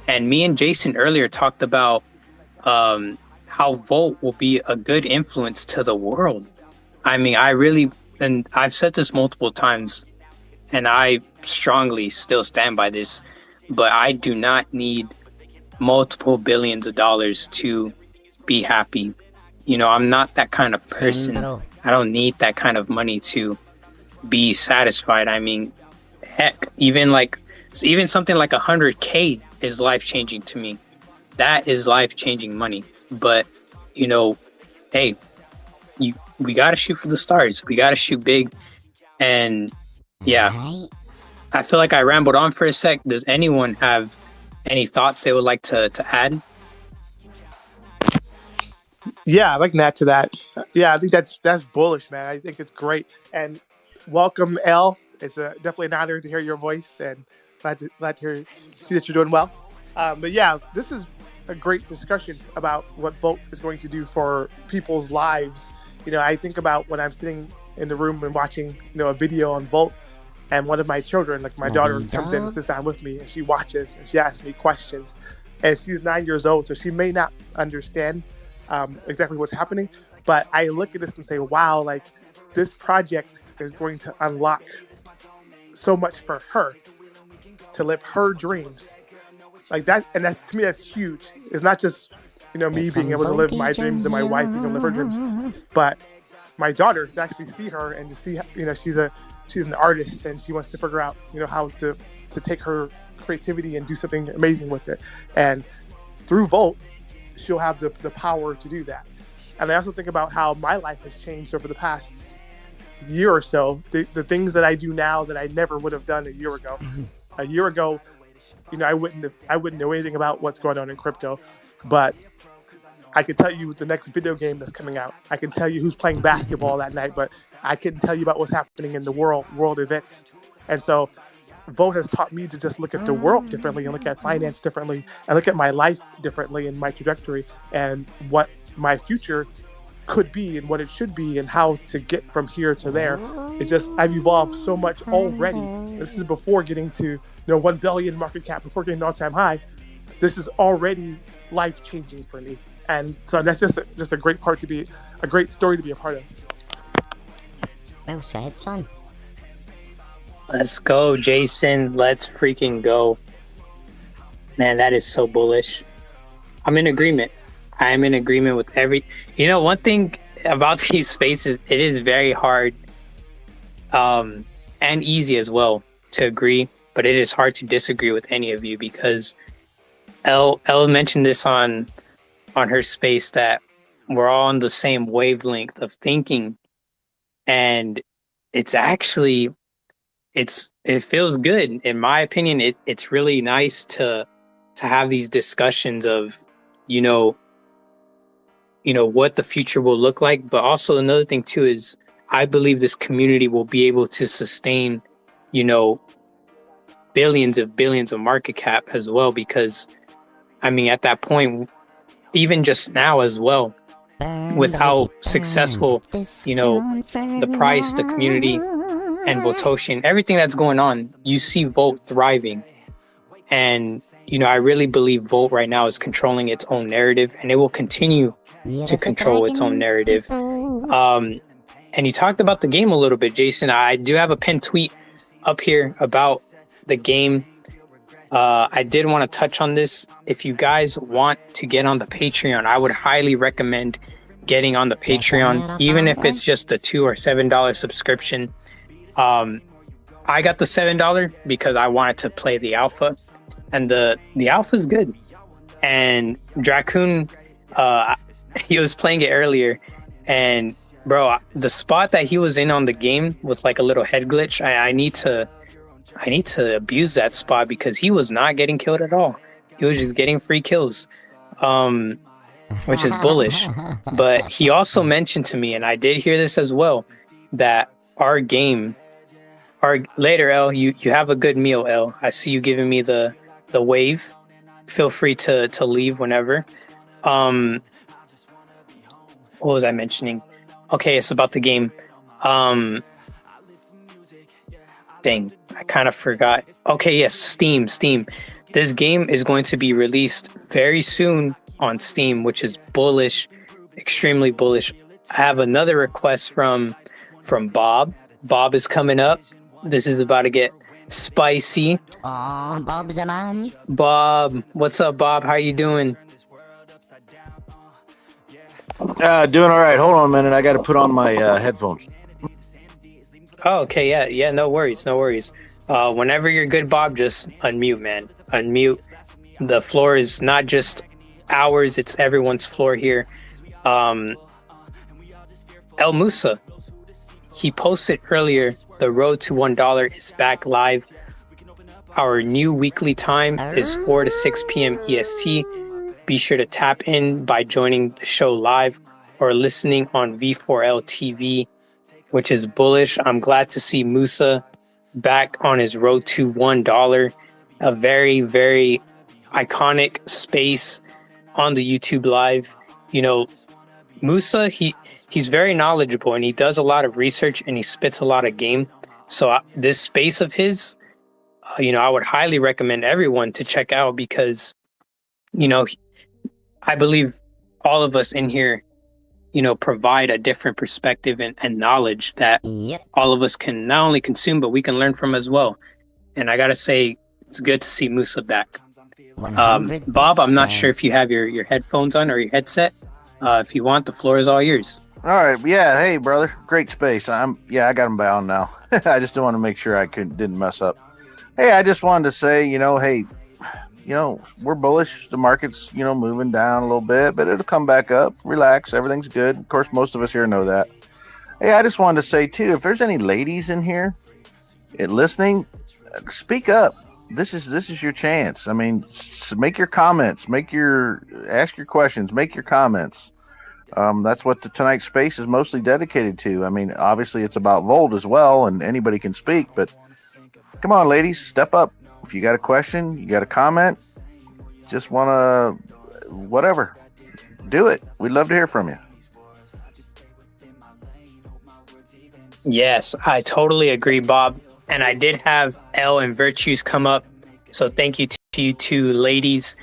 And me and Jason earlier talked about how Volt will be a good influence to the world. I mean, and I've said this multiple times, and I strongly still stand by this, but I do not need multiple billions of dollars to be happy. You know, I'm not that kind of person. I don't need that kind of money to be satisfied. I mean, heck, even something like 100K is life-changing to me. That is life-changing money. But, you know, hey, we got to shoot for the stars. We got to shoot big. And yeah, I feel like I rambled on for a sec. Does anyone have any thoughts they would like to add? Yeah, I'd like to add to that. Yeah, I think that's bullish, man. I think it's great. And welcome, Elle. It's definitely an honor to hear your voice, and glad to see that you're doing well. But yeah, this is a great discussion about what Volt is going to do for people's lives. You know, I think about when I'm sitting in the room and watching, a video on Volt, and one of my children, like my daughter, comes in and sits down with me, and she watches and she asks me questions. And she's 9 years old, so she may not understand exactly what's happening, but I look at this and say, wow, like this project is going to unlock so much for her to live her dreams like that. And that's, to me, that's huge. It's not just, me being able to live my dreams and my wife live her dreams, but my daughter to actually see her and to see, she's an artist and she wants to figure out, how to take her creativity and do something amazing with it. And through Volt, she'll have the power to do that. And I also think about how my life has changed over the past year or so. The things that I do now that I never would have done a year ago. A year ago, I wouldn't know anything about what's going on in crypto, but I could tell you the next video game that's coming out. I can tell you who's playing basketball that night, but I couldn't tell you about what's happening in the world events. And so Volt has taught me to just look at the world differently and look at finance differently and look at my life differently and my trajectory and what my future could be and what it should be and how to get from here to there. It's just, I've evolved so much already. This is before getting to 1 billion market cap, before getting to all-time high. This is already life-changing for me. And so that's just a great part to be, a great story to be a part of. Well said, son. Let's go, Jason. Let's freaking go. Man, that is so bullish. I'm in agreement. I'm in agreement with one thing about these spaces, it is very hard and easy as well to agree, but it is hard to disagree with any of you because Elle mentioned this on her space that we're all on the same wavelength of thinking, and it's actually it feels good. In my opinion, it's really nice to have these discussions of, what the future will look like. But also another thing too is I believe this community will be able to sustain, billions of market cap as well, because I mean, at that point, even just now as well, with how successful, the price, the community, and Voltoshian, everything that's going on, you see Volt thriving. And, I really believe Volt right now is controlling its own narrative, and it will continue to control its own narrative. And you talked about the game a little bit, Jason. I do have a pinned tweet up here about the game. I did want to touch on this. If you guys want to get on the Patreon, I would highly recommend getting on the Patreon, even if it's just a $2 or $7 subscription. I got the $7 because I wanted to play the alpha, and the alpha is good. And Dracoon, he was playing it earlier, and bro, the spot that he was in on the game with like a little head glitch, I need to abuse that spot because he was not getting killed at all. He was just getting free kills, which is bullish. But he also mentioned to me, and I did hear this as well, that our game, later, Elle, you have a good meal, Elle. I see you giving me the wave. Feel free to leave whenever. What was I mentioning? Okay, it's about the game. Dang, I kind of forgot. Okay, yes, Steam. This game is going to be released very soon on Steam, which is bullish, extremely bullish. I have another request from Bob. Bob is coming up. This is about to get spicy. Aw, Bob's a man. Bob, what's up, Bob? How you doing? Doing all right. Hold on a minute. I got to put on my headphones. Oh, okay, yeah, no worries. Whenever you're good, Bob, just unmute, man. Unmute. The floor is not just ours, it's everyone's floor here. El Musa, he posted earlier, the road to $1 is back live. Our new weekly time is 4 to 6 p.m. EST. Be sure to tap in by joining the show live or listening on V4L TV, which is bullish. I'm glad to see Musa back on his road to $1. A very, very iconic space on the YouTube live. You know, Musa, he's very knowledgeable and he does a lot of research and he spits a lot of game. So this space of his, I would highly recommend everyone to check out because, I believe all of us in here, provide a different perspective and knowledge that all of us can not only consume, but we can learn from as well. And I got to say, it's good to see Musa back. Bob, I'm not sure if you have your headphones on or your headset. If you want, the floor is all yours. All right. Yeah. Hey, brother. Great space. I got them bound now. I just want to make sure I didn't mess up. Hey, I just wanted to say, we're bullish. The market's, moving down a little bit, but it'll come back up. Relax. Everything's good. Of course, most of us here know that. Hey, I just wanted to say, too, if there's any ladies in here listening, speak up. This is your chance. I mean, make your comments. Ask your questions. Make your comments. That's what tonight's space is mostly dedicated to. I mean, obviously, it's about Volt as well, and anybody can speak, but come on, ladies, step up. If you got a question, you got a comment, just want to, whatever, do it. We'd love to hear from you. Yes, I totally agree, Bob. And I did have Elle and Virtues come up. So thank you to you two ladies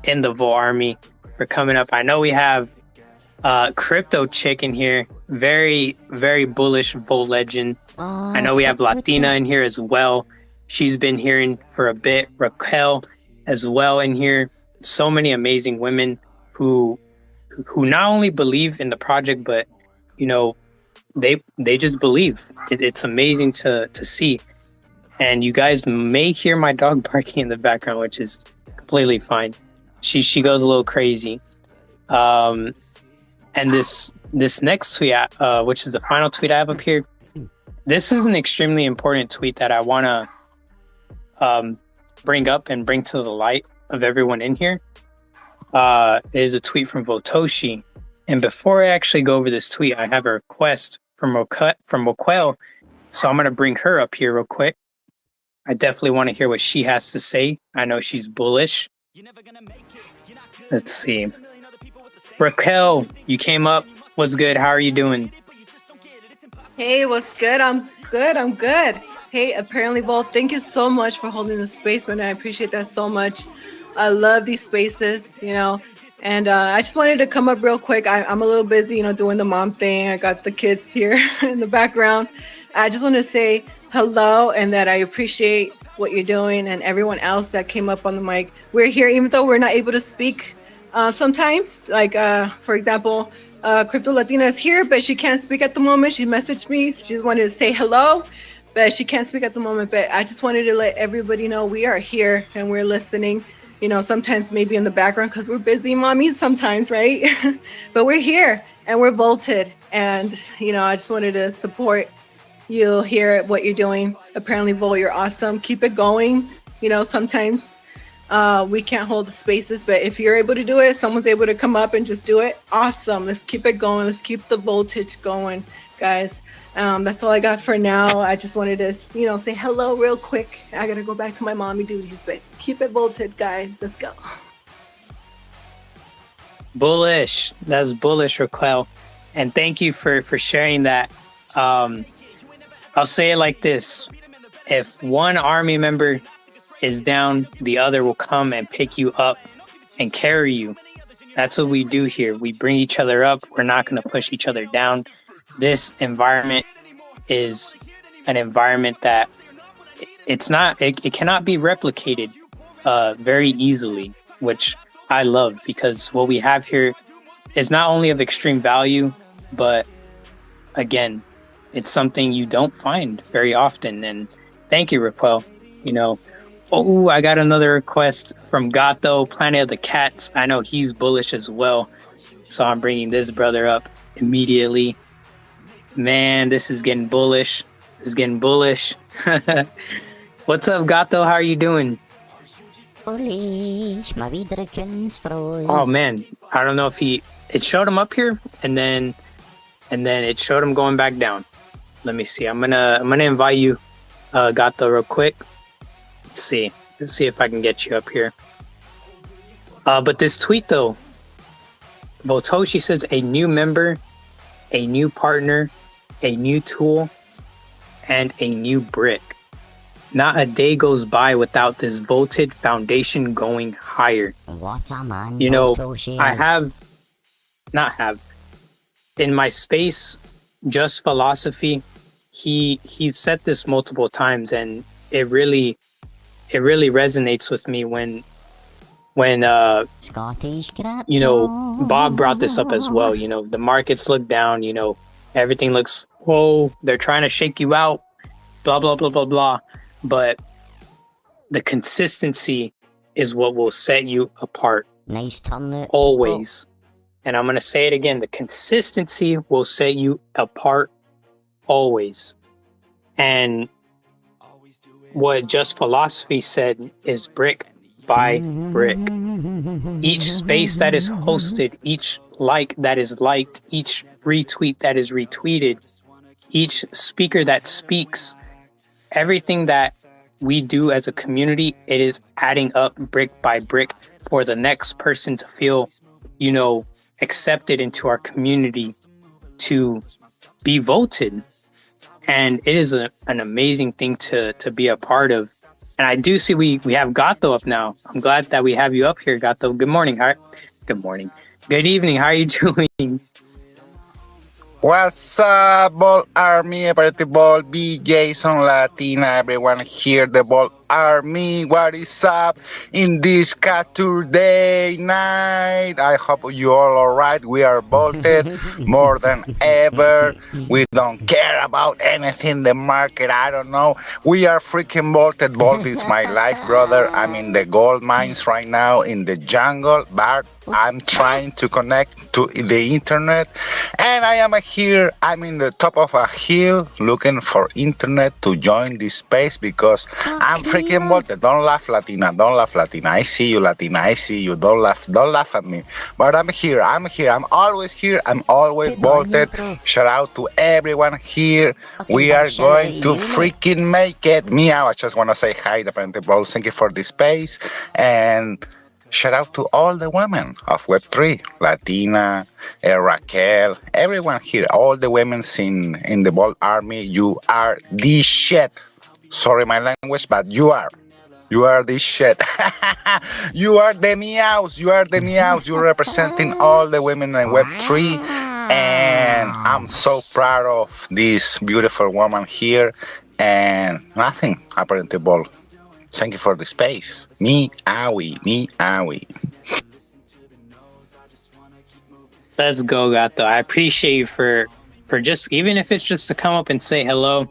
in the Volt Army for coming up. I know we have Crypto Chick in here, very, very bullish Volt legend. I know we have Latina in here as well. She's been here for a bit. Raquel as well in here. So many amazing women who not only believe in the project, but they just believe. It's amazing to see. And you guys may hear my dog barking in the background, which is completely fine. She goes a little crazy. And this next tweet, which is the final tweet I have up here, this is an extremely important tweet that I want to bring up and bring to the light of everyone in here. It is a tweet from Votoshi. And before I actually go over this tweet, I have a request from Raquel. So I'm going to bring her up here real quick. I definitely want to hear what she has to say. I know she's bullish. Let's see. Raquel, you came up. What's good? How are you doing? Hey, what's good? I'm good. Hey, apparently, Volt, thank you so much for holding the space, man. I appreciate that so much. I love these spaces, and I just wanted to come up real quick. I'm a little busy, doing the mom thing. I got the kids here in the background. I just want to say hello and that I appreciate what you're doing and everyone else that came up on the mic. We're here, even though we're not able to speak sometimes. Like, for example, Crypto Latina is here, but she can't speak at the moment. She messaged me. She just wanted to say hello, but she can't speak at the moment. But I just wanted to let everybody know we are here and we're listening. Sometimes maybe in the background because we're busy mommies sometimes, right? But we're here and we're volted. And, I just wanted to support you here, what you're doing. Apparently, Volt, you're awesome. Keep it going. Sometimes we can't hold the spaces, but if you're able to do it, someone's able to come up and just do it. Awesome. Let's keep it going. Let's keep the voltage going, guys. That's all I got for now. I just wanted to, say hello real quick. I got to go back to my mommy duties, but keep it volted, guys. Let's go. Bullish. That's bullish, Raquel. And thank you for sharing that. I'll say it like this. If one army member is down, the other will come and pick you up and carry you. That's what we do here. We bring each other up. We're not going to push each other down. This environment is an environment that it cannot be replicated very easily, which I love, because what we have here is not only of extreme value, but again, it's something you don't find very often. And thank you, Raquel. Oh, I got another request from Gato, Planet of the Cats. I know he's bullish as well, so I'm bringing this brother up immediately. Man, this is getting bullish. What's up, Gato? How are you doing? Bullish, my wiederkens froze. Oh man, I don't know if it showed him up here, and then it showed him going back down. Let me see. I'm gonna invite you, Gato, real quick. Let's see if I can get you up here. But this tweet though, Votoshi says a new member, a new partner, a new tool, and a new brick. Not a day goes by without this vaulted foundation going higher. What a man, Votoshi is. I have in my space, Just Philosophy, he said this multiple times, and it really resonates with me when Scottish crap, Bob brought this up as well. The markets look down, everything looks, whoa, they're trying to shake you out, blah blah blah blah blah. But the consistency is what will set you apart. Nice turn there. Always. And I'm going to say it again. The consistency will set you apart always. And what Just Philosophy said is brick by brick. Each space that is hosted, each like that is liked, each retweet that is retweeted, each speaker that speaks, everything that we do as a community, it is adding up brick by brick for the next person to feel, accepted into our community, to be voted. And it is an amazing thing to be a part of. And I do see we have Gato up now. I'm glad that we have you up here, Gato. Good morning. Good morning. Good evening. How are you doing? What's up, Ball Army, everybody, Ball B, Jason, Latina, everyone here, the Ball Army, what is up in this Saturday night? I hope you all alright. We are bolted more than ever. We don't care about anything, the market, I don't know. We are freaking bolted. Bolt is my life, brother. I'm in the gold mines right now, in the jungle, but I'm trying to connect to the internet, and I am here. I'm in the top of a hill looking for internet to join this space because I'm freaking bolted. Don't laugh, Latina. Don't laugh, Latina. I see you, Latina. I see you. Don't laugh at me. But I'm here. I'm always here. I'm always bolted. Shout out to everyone here. We are going to freaking make it. Meow. I just want to say hi, the Printable. Thank you for this space. And shout out to all the women of Web3, Latina, Raquel, everyone here, all the women in the Ball Army. You are the shit. Sorry my language, but you are. You are the shit. You are the meows. You are the meows. You're representing all the women in Web3. And I'm so proud of this beautiful woman here. And nothing, apparently, Ball. Thank you for the space. Meowie. Let's go, Gato. I appreciate you for just, even if it's just to come up and say hello,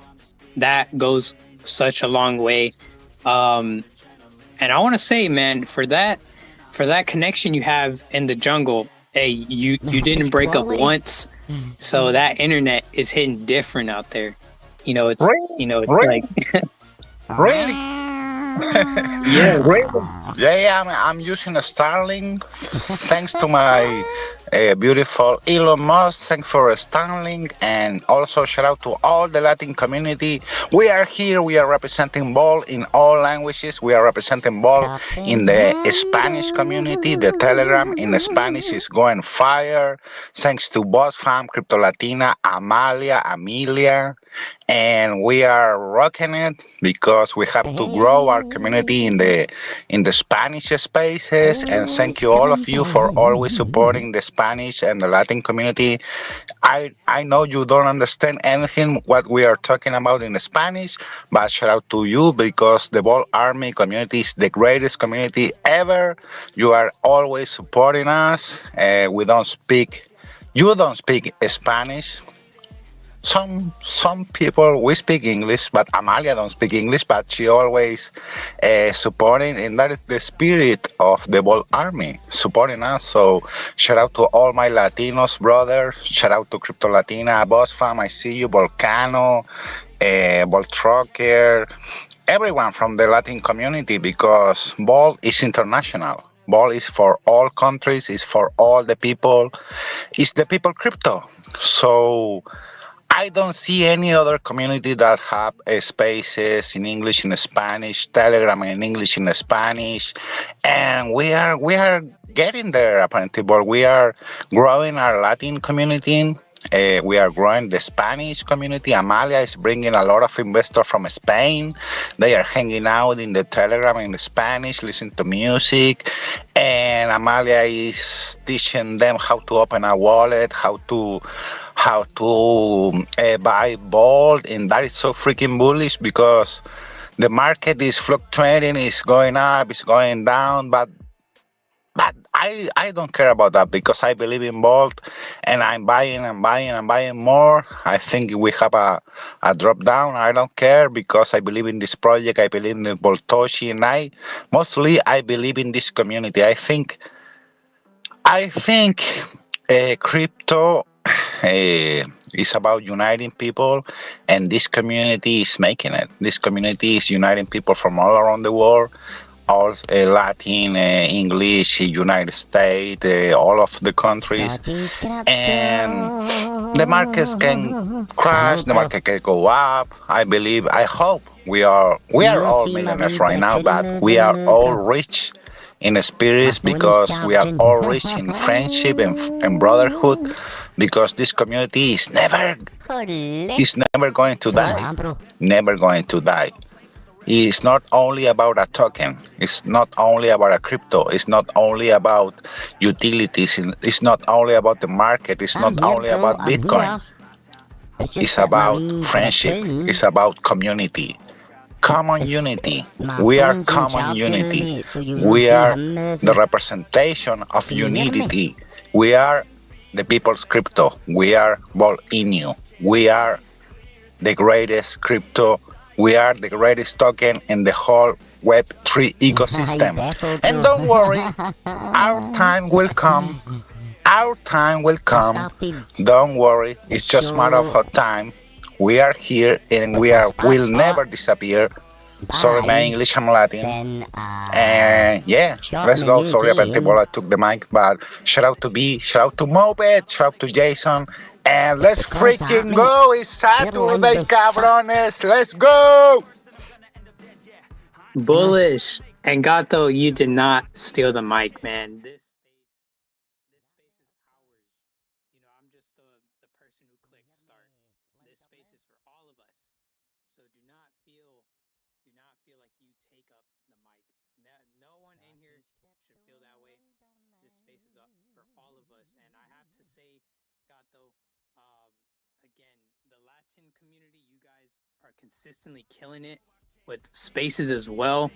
that goes such a long way. And I want to say, man, for that connection you have in the jungle, hey, you didn't break up once, so that internet is hitting different out there. It's really? Like really. Yeah, really? Yeah. I'm using a Starlink. Thanks to my beautiful Elon Musk. Thanks for Starlink, and also shout out to all the Latin community. We are here. We are representing Ball in all languages. We are representing Ball in the Spanish community. The Telegram in Spanish is going fire. Thanks to Boss Fam, Crypto Latina, Amalia, Amelia. and we are rocking it because we have to grow our community in the Spanish spaces. And thank you all of you for always supporting the Spanish and the Latin community. I know you don't understand anything what we are talking about in Spanish, but shout out to you because the Ball Army community is the greatest community ever. You are always supporting us. We don't speak. You don't speak Spanish. Some people we speak English, but Amalia don't speak English, but she always supporting, and that is the spirit of the Ball Army supporting us. So shout out to all my Latinos brothers. Shout out to Crypto Latina, Boss Fam. I see you, Volcano, Ball Trucker, everyone from the Latin community because Ball is international. Ball is for all countries. It's for all the people. It's the people crypto. So I don't see any other community that have spaces in English and Spanish, Telegram in English and Spanish, and we are getting there apparently. But we are growing our Latin community. We are growing the Spanish community. Amalia is bringing a lot of investors from Spain. They are hanging out in the Telegram in Spanish, listening to music, and Amalia is teaching them how to open a wallet, how to buy gold, and that is so freaking bullish because the market is fluctuating, it's going up, it's going down, but I don't care about that because I believe in Bolt and I'm buying and buying and buying more. I think we have a drop down. I don't care because I believe in this project. I believe in the Boltoshi and I believe in this community. I think crypto is about uniting people, and this community is making it. This community is uniting people from all around the world, all Latin, English, United States, all of the countries, and the markets can crash, the market can go up. I hope we are all millionaires right now, but we are all rich in spirits because we are all rich in friendship and brotherhood because this community is never going to die, never going to die. It's not only about a token. It's not only about a crypto. It's not only about utilities. It's not only about the market. It's not only about Bitcoin. It's about friendship. It's about community. Common unity. We are common unity. We are the representation of unity. We are the people's crypto. We are volt-inu. We are the greatest crypto. We are the greatest token in the whole Web3 ecosystem. And don't worry, our time will come. Our time will come. Don't worry, it's just a matter of time. We are here and will never disappear. Sorry, my English, I'm Latin. And yeah, let's go. Sorry, I took the mic, but shout out to B, shout out to Moped, shout out to Jason, and let's freaking go. It's Saturday, cabrones. Let's go. Bullish. And Gato, you did not steal the mic, man. This space is ours. You know, I'm just the person who clicked start. This space is for all of us. So do not feel like you take up the mic. No one in here should feel that way. This space is up for all of us. And I have to say, Gato, um, again, the Latin community, you guys are consistently killing it with spaces as well.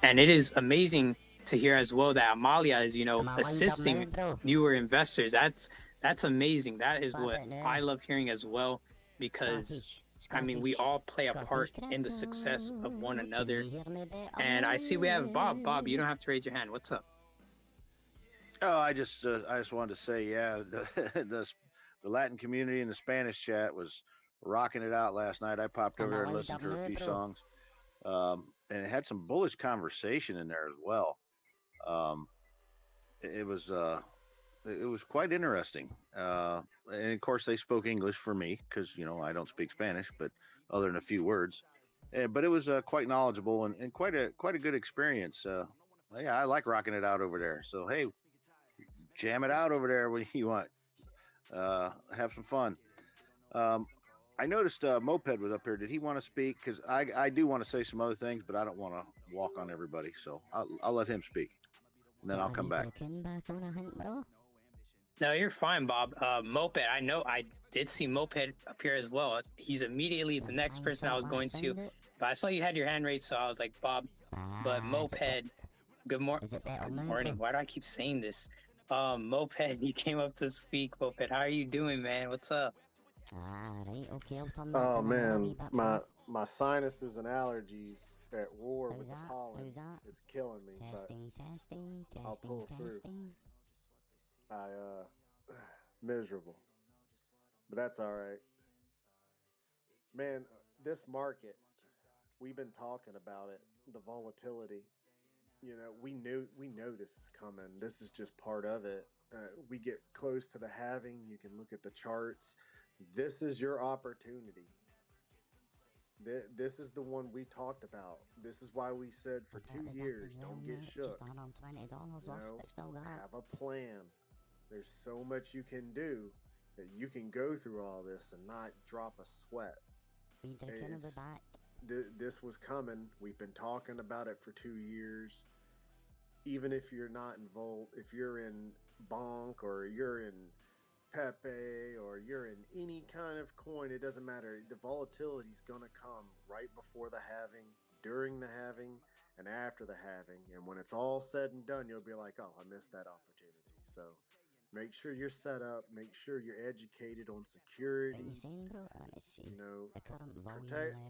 And it is amazing to hear as well that Amalia is, assisting newer investors. That's amazing. That is what I love hearing as well, because I mean, we all play a part in the success of one another. And I see we have Bob. Bob, you don't have to raise your hand. What's up? Oh, I just wanted to say, yeah, the Latin community and the Spanish chat was rocking it out last night. I popped over there and listened to a few songs, and it had some bullish conversation in there as well. Um, it was quite interesting, and of course they spoke English for me because I don't speak Spanish, but other than a few words. But it was quite knowledgeable and quite a good experience. Yeah, I like rocking it out over there. So hey, jam it out over there when you want. Have some fun. Um, I noticed Moped was up here. Did he want to speak? Because I do want to say some other things, but I don't want to walk on everybody. So I'll let him speak, and then I'll come back. No, you're fine, Bob. Moped, I know I did see Moped up here as well. He's immediately the next person I was going to. But I saw you had your hand raised, so I was like, Bob. But Moped, good morning. Good morning. Why do I keep saying this? Moped, you came up to speak. Moped, how are you doing, man? What's up? Oh man, my sinuses and allergies at war with the pollen. It's killing me, but I'll pull through. Miserable, but that's all right. Man, this market, we've been talking about it, the volatility. You know, we know this is coming. This is just part of it. We get close to the halving. You can look at the charts. This is your opportunity. This is the one we talked about. This is why we said for 2 years, don't get shook. You know, have a plan. There's so much you can do that you can go through all this and not drop a sweat. This was coming. We've been talking about it for 2 years. Even if you're not in Volt, if you're in Bonk or you're in Pepe or you're in any kind of coin, it doesn't matter. The volatility is going to come right before the halving, during the halving, and after the halving. And when it's all said and done, you'll be like, oh, I missed that opportunity. So make sure you're set up. Make sure you're educated on security. You know,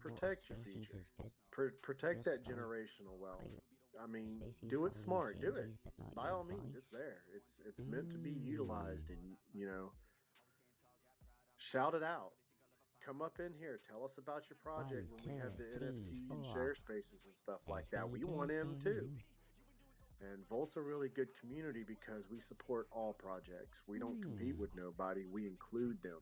protect your future. Protect that generational wealth. I mean, do it smart. Do it. By all means, it's there. It's meant to be utilized, and you know, shout it out. Come up in here. Tell us about your project when we have the NFTs and share spaces and stuff like that. We want in too. And Volt's a really good community because we support all projects. We don't compete with nobody. We include them.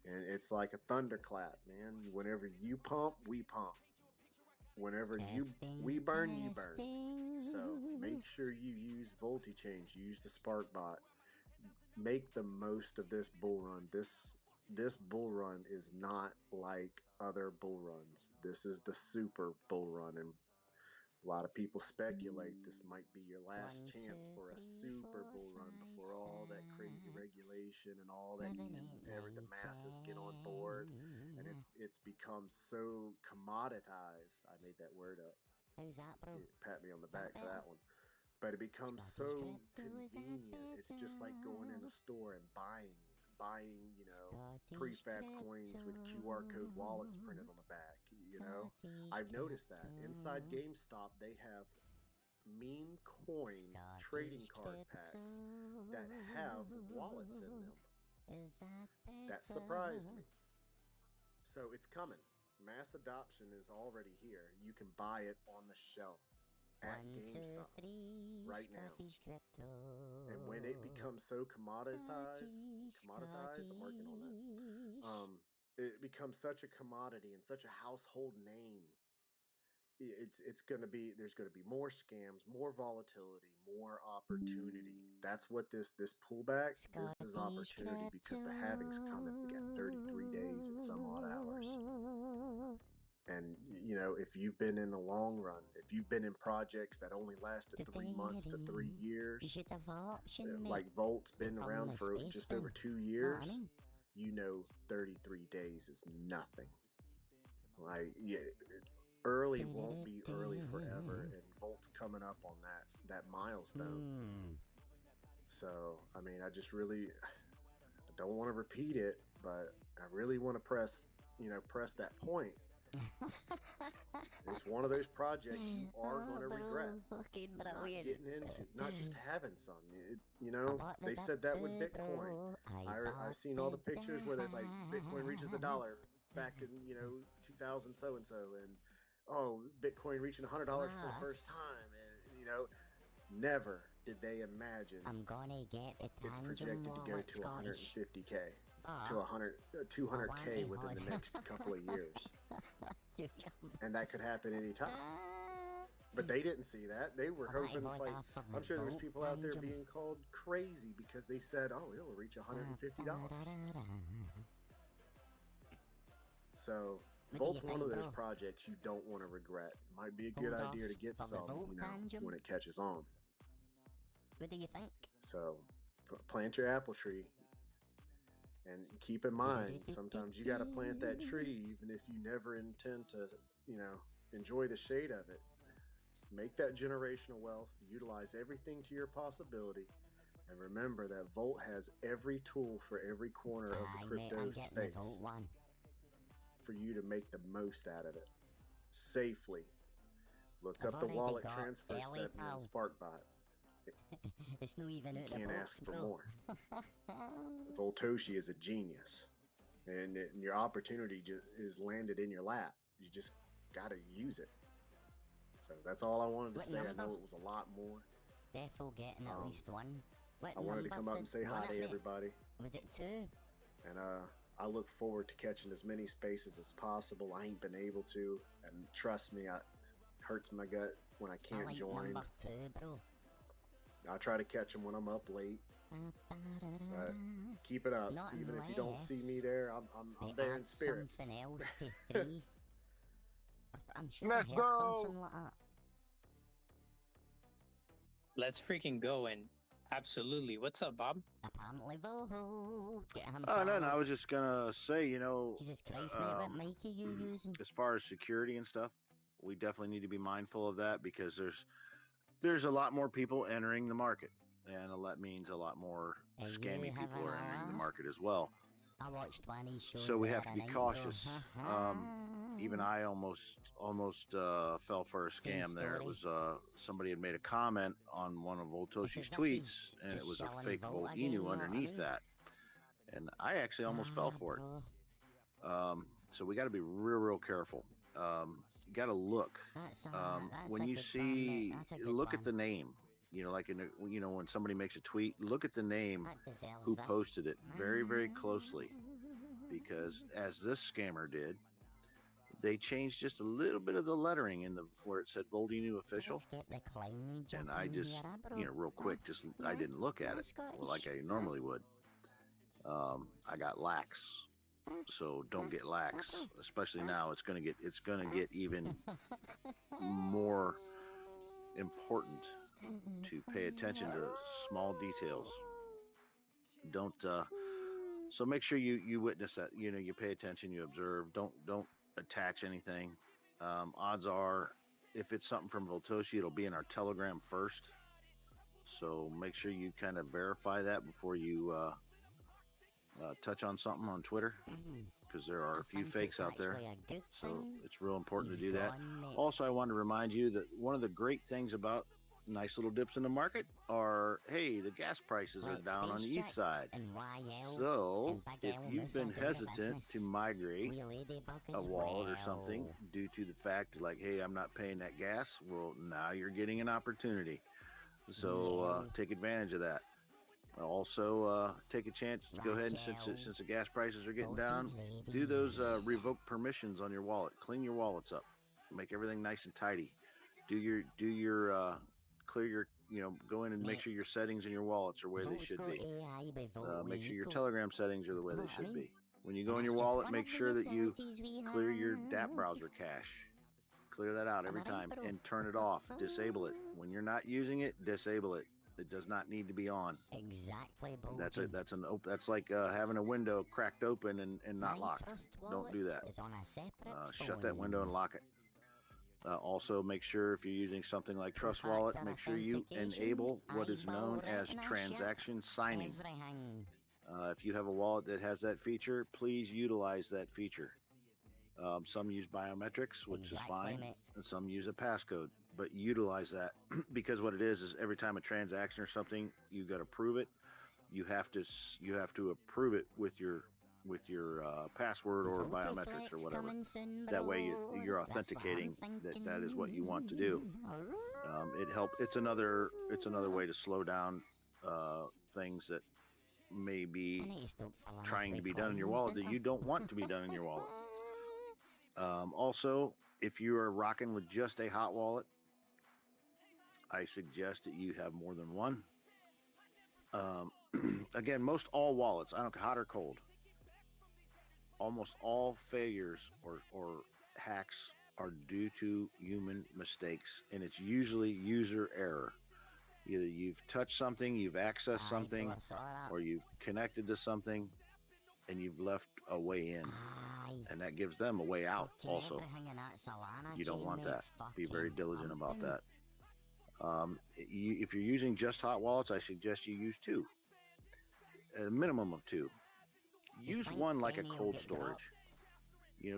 And it's like a thunderclap, man. Whenever you pump, we pump. Whenever we burn, you burn. So make sure you use VoltiChange, use the Spark bot. Make the most of this bull run. This bull run is not like other bull runs. This is the super bull run, and a lot of people speculate this might be your last chance for a super bull run before all that crazy regulation and all that the masses get on board, and it's become so commoditized. I made that word up. Who's that, bro? Pat me on the back for that one. But it becomes so convenient. It's just like going in a store and buying, you know, prefab coins with QR code wallets printed on the back. You know, I've noticed that inside GameStop they have meme coin trading card packs that have wallets in them. That surprised me. So it's coming. Mass adoption is already here. You can buy it on the shelf at GameStop right now. And when it becomes so commoditized, I'm working on that. It becomes such a commodity and such a household name. It's going to be, there's going to be more scams, more volatility, more opportunity. That's what this pullback, this is opportunity because the halving's coming. We got 33 days and some odd hours. And, you know, if you've been in the long run, if you've been in projects that only lasted 3 months to 3 years, like Volt's been around for just over 2 years, you know 33 days is nothing. Like, yeah, early won't be early forever, and Volt's coming up on that milestone. So, I mean, I don't want to repeat it, but I really want to press that point. It's one of those projects you are going to regret not getting into, not just having some. They said that with Bitcoin. I've seen all the pictures where there's like Bitcoin reaches $1 back in 2000 so and so, and Bitcoin reaching $100 for the first time, and never did they imagine it's projected to go to 150K. To 200K within the next couple of years. And that could happen anytime. But they didn't see that. They were hoping, I'm sure there's people out there being called crazy because they said, it'll reach $150. So Volt's one of those projects you don't want to regret. It might be a good idea to get some, when it catches on. What do you think? So plant your apple tree. And keep in mind, sometimes you got to plant that tree even if you never intend to, enjoy the shade of it. Make that generational wealth, utilize everything to your possibility, and remember that Volt has every tool for every corner of the crypto space for you to make the most out of it safely. Look up the wallet transfer setting on SparkBot. It's not even you can't ask for more. Voltoshi is a genius, and your opportunity is landed in your lap. You just got to use it. So that's all I wanted to say. I know it was a lot more. Therefore, getting at least one. I wanted to come up and say hi to everybody. Was it 2? And I look forward to catching as many spaces as possible. I ain't been able to, and trust me, it hurts my gut when I can't join. Number 2, bro. I try to catch them when I'm up late. But keep it up. Even if you don't see me there, I'm there in spirit. Something else to 3. I'm sure I heard something like that. Let's freaking go, and absolutely. What's up, Bob? Apparently, Voho. Oh, no, I was just gonna say, Jesus Christ, man, what mic are you using? As far as security and stuff, we definitely need to be mindful of that because there's a lot more people entering the market, and that means a lot more scammy people are entering the market as well. I watched one of these shows. So we have to be cautious. Even I almost fell for a scam there. It was somebody had made a comment on one of Voltoshi's tweets, and it was a fake volt-inu underneath that, and I actually almost fell for it. So we got to be real careful. You got to look when you see. Look at the name. Like when somebody makes a tweet, look at the name who posted it very closely, because as this scammer did, they changed just a little bit of the lettering in where it said volt-inu official, and I just real quick I didn't look at it like I normally would. I got lax. So don't get lax, especially now. It's gonna get even more important to pay attention to small details. Don't so make sure you witness that. You pay attention, you observe. Don't attach anything. Odds are, if it's something from Voltoshi, it'll be in our Telegram first. So make sure you kind of verify that before you touch on something on Twitter, because there are a few fakes out there. So it's real important to do that. Also, I want to remind you that one of the great things about nice little dips in the market are, hey, the gas prices are down on the east side. So if you've been hesitant to migrate a wallet or something due to the fact like, hey, I'm not paying that gas, well, now you're getting an opportunity. So take advantage of that. Also, take a chance. Go ahead and since the gas prices are getting down, do those revoke permissions on your wallet. Clean your wallets up. Make everything nice and tidy. Do your clear your go in and make sure your settings in your wallets are where they should be. Make sure your Telegram settings are the way they should be. When you go in your wallet, make sure that you clear your DApp browser cache. Clear that out every time and turn it off. Disable it. When you're not using it, disable it. It does not need to be on. Exactly. That's it. That's like having a window cracked open and not locked. Don't do that. Shut that window and lock it. Also, make sure if you're using something like Trust Wallet, make sure you enable what is known as transaction signing. If you have a wallet that has that feature, please utilize that feature. Some use biometrics, which is fine, and some use a passcode. But utilize that, because what it is every time a transaction or something, you got to prove it. You have to approve it with your password or biometrics or whatever. That way you're authenticating that is what you want to do. It's another way to slow down things that may be trying to be done in your wallet that you don't want to be done in your wallet. Also, if you are rocking with just a hot wallet, I suggest that you have more than one. Again, most all wallets, I don't care hot or cold, almost all failures or hacks are due to human mistakes, and it's usually user error. Either you've touched something, you've accessed something, or you've connected to something, and you've left a way in. And that gives them a way out also. You don't want that. Be very diligent about that. If you're using just hot wallets, I suggest you use 2. A minimum of 2. Use one like a cold storage.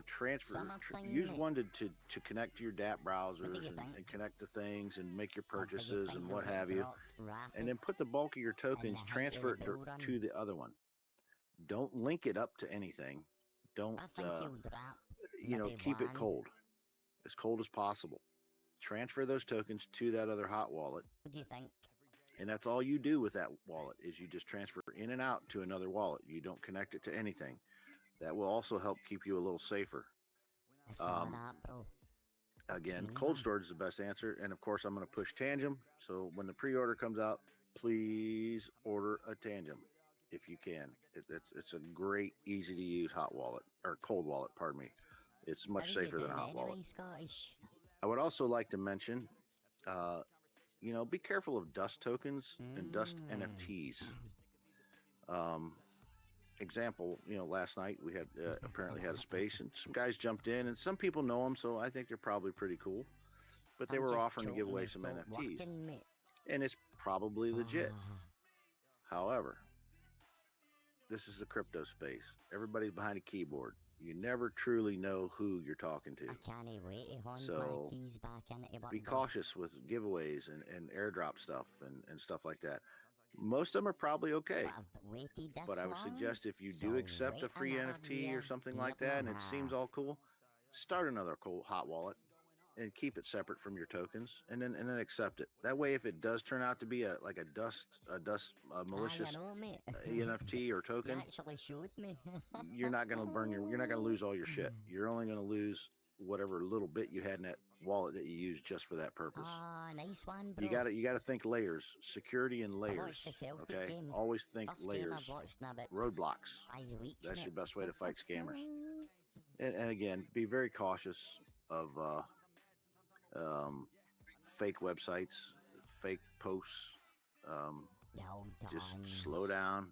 Transfer. Use one to connect to your DApp browsers and connect to things and make your purchases and what have you. And then put the bulk of your tokens, transfer it to the other one. Don't link it up to anything. Don't, keep it cold. As cold as possible. Transfer those tokens to that other hot wallet. What do you think? And that's all you do with that wallet is you just transfer in and out to another wallet. You don't connect it to anything. That will also help keep you a little safer. I saw that, bro. Again, cold storage is the best answer. And of course, I'm going to push Tangem. So when the pre-order comes out, please order a Tangem if you can. It's a great, easy to use hot wallet or cold wallet. Pardon me. It's much safer than a hot wallet. Scottish? I would also like to mention, be careful of dust tokens and dust NFTs. Example, last night we had apparently had a space and some guys jumped in and some people know them, so I think they're probably pretty cool. But they were offering to give away some NFTs. And it's probably legit. However, this is a crypto space. Everybody's behind a keyboard. You never truly know who you're talking to. I can't wait to hand my keys back into be cautious with giveaways and airdrop stuff and stuff like that. Most of them are probably okay. But I would suggest if you do accept a free NFT or something like that and it seems all cool, start another cool hot wallet and keep it separate from your tokens and then accept it. That way, if it does turn out to be a malicious NFT or token, you actually showed me. you're not going to lose all your shit. You're only going to lose whatever little bit you had in that wallet that you used just for that purpose. Nice one, bro. You got to think layers, security and layers. Okay, game. always think First layers. Roadblocks. That's your best way to fight scammers. And again, be very cautious of fake websites, fake posts. Just slow down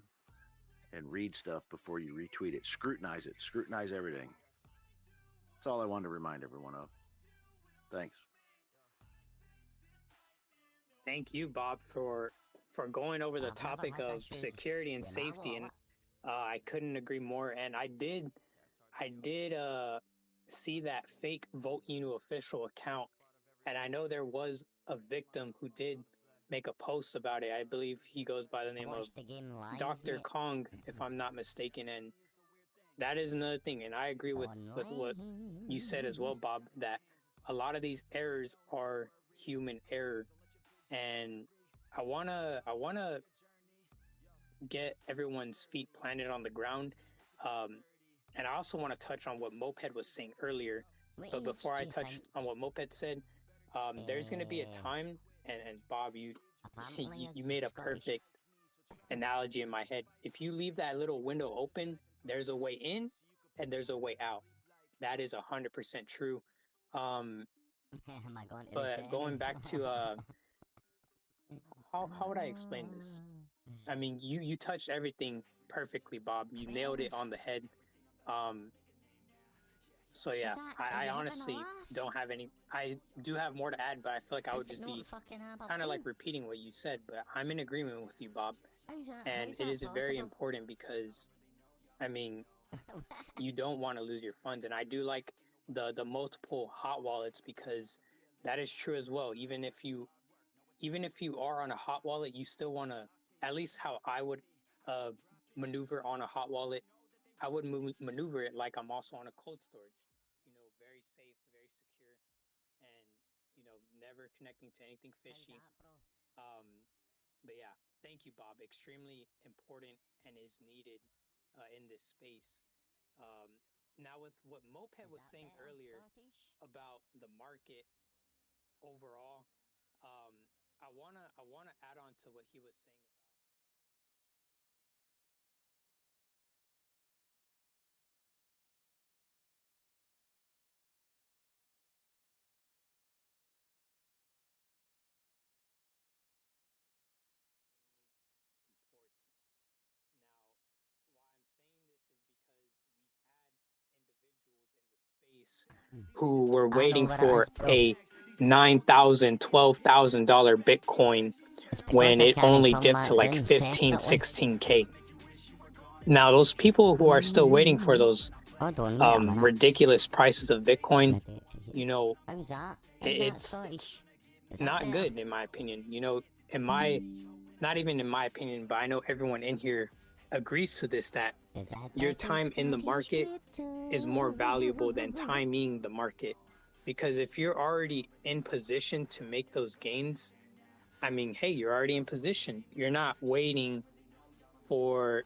and read stuff before you retweet it. Scrutinize it. Scrutinize everything. That's all I wanted to remind everyone of. Thanks. Thank you, Bob, for going over the topic of security and safety, and I couldn't agree more. And I did see that fake volt-inu official account, and I know there was a victim who did make a post about it. I believe he goes by the name of Dr. Kong, if I'm not mistaken, and that is another thing. And I agree with what you said as well, Bob, that a lot of these errors are human error. And I wanna get everyone's feet planted on the ground. And I also want to touch on what Moped was saying earlier. But before I touch on what Moped said, there's going to be a time, and Bob, you made a perfect analogy in my head. If you leave that little window open, there's a way in and there's a way out. That is 100% true. But going back to how would I explain this? I mean, you touched everything perfectly, Bob. You nailed it on the head. So yeah, I honestly don't have any. I do have more to add, but I feel like I would just be kind of like repeating what you said. But I'm in agreement with you, Bob. And it is very important because, I mean, you don't want to lose your funds. And I do like the multiple hot wallets because that is true as well. Even if you are on a hot wallet, you still want to, at least how I would maneuver on a hot wallet, I would maneuver it like I'm also on a cold storage, very safe, very secure, and, never connecting to anything fishy. But yeah, thank you, Bob. Extremely important and is needed in this space. Now with what Moped was saying earlier about the market overall, I wanna add on to what he was saying about who were waiting for a $9,000, $12,000 Bitcoin when it only dipped to like 15, 16K. Now, those people who are still waiting for those ridiculous prices of Bitcoin, you know, it's not good in my opinion. You know, not even in my opinion, but I know everyone in here agrees to this, that your time in the market is more valuable than timing the market. Because if you're already in position to make those gains, I mean, hey, you're already in position. You're not waiting for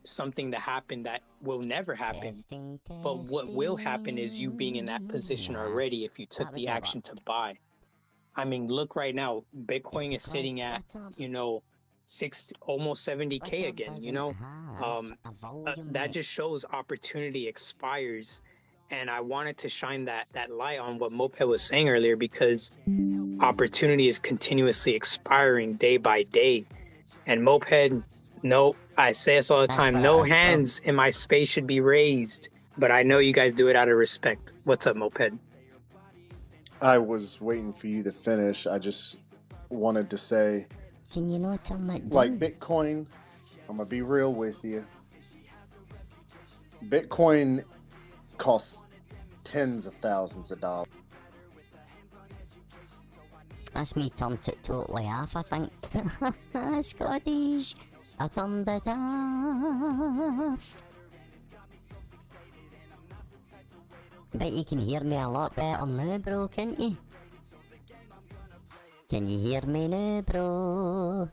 something to happen that will never happen. But what will happen is you being in that position already if you took the action to buy. I mean, look right now, Bitcoin is sitting at, you know, almost 70K again, you know. That just shows opportunity expires. And I wanted to shine that light on what Moped was saying earlier, because opportunity is continuously expiring day by day. And Moped, no, I say this all the time, no hands in my space should be raised, but I know you guys do it out of respect. What's up, Moped? I was waiting for you to finish. I just wanted to say, can you not turn that down? Like Bitcoin, I'm gonna be real with you. Bitcoin costs tens of thousands of dollars. That's me turned it totally off, I think. Scottish, I turned it off. Bet you can hear me a lot better now, bro, can't you? Can you hear me now, bro?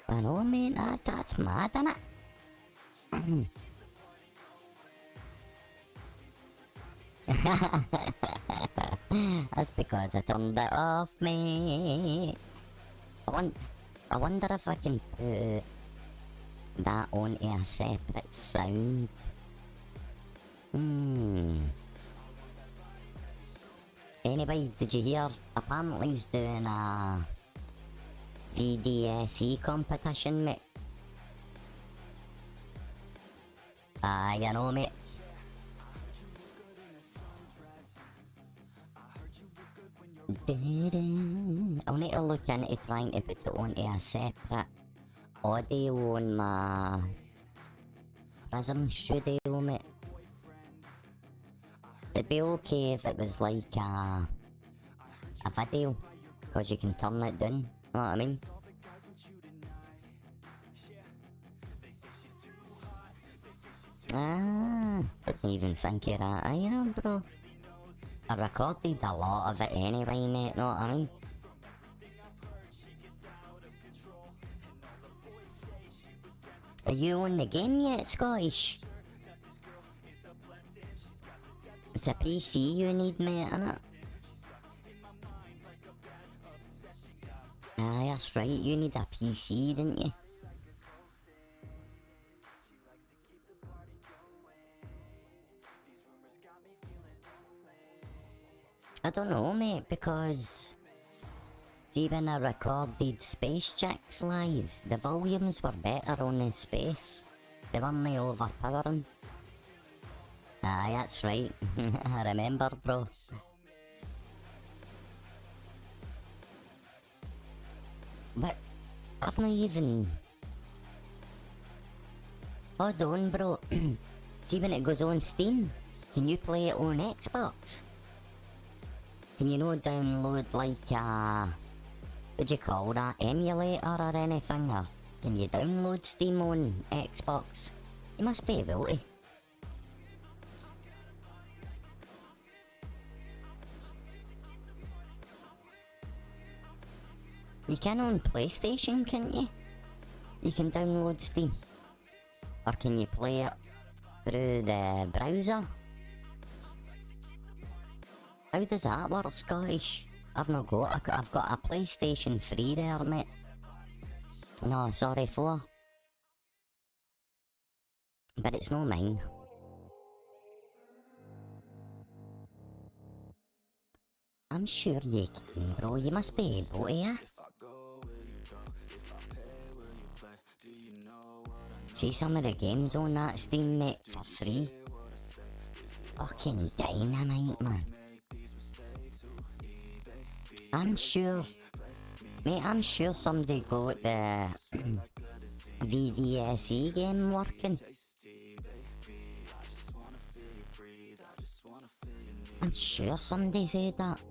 I know, mate, that's mad, innit? That's because I turned it off, mate. I wonder if I can put that onto a separate sound. Anyway, did you hear? Apparently he's doing a VDSE competition, mate. You know, mate. I'll need to look into trying to put it onto a separate audio on my Prism studio, mate. It'd be okay if it was like a video, because you can turn it down, know what I mean? Didn't even think of that either, bro. I recorded a lot of it anyway, mate, know what I mean? Are you on the game yet, Scottish? It's a PC you need, mate, innit? That's right, you need a PC, didn't you? I don't know, mate, because see, when I recorded Space Chicks live, the volumes were better on the Space. They weren't overpowering. That's right. I remember, bro. But I've not even... Hold on, bro. See, when it goes on Steam, can you play it on Xbox? Can you not download like a... what do you call that? Emulator or anything? Or can you download Steam on Xbox? You must be able to. You can on PlayStation, can't you? You can download Steam. Or can you play it through the browser? How does that work, Scottish? I've got a PlayStation 3 there, mate. No, sorry, 4. But it's not mine. I'm sure you can, bro. You must be able to, yeah? See some of the games on that Steam, mate, for free. Fucking dynamite, man. I'm sure, mate, I'm sure somebody got the VDSE game working. I'm sure somebody said that.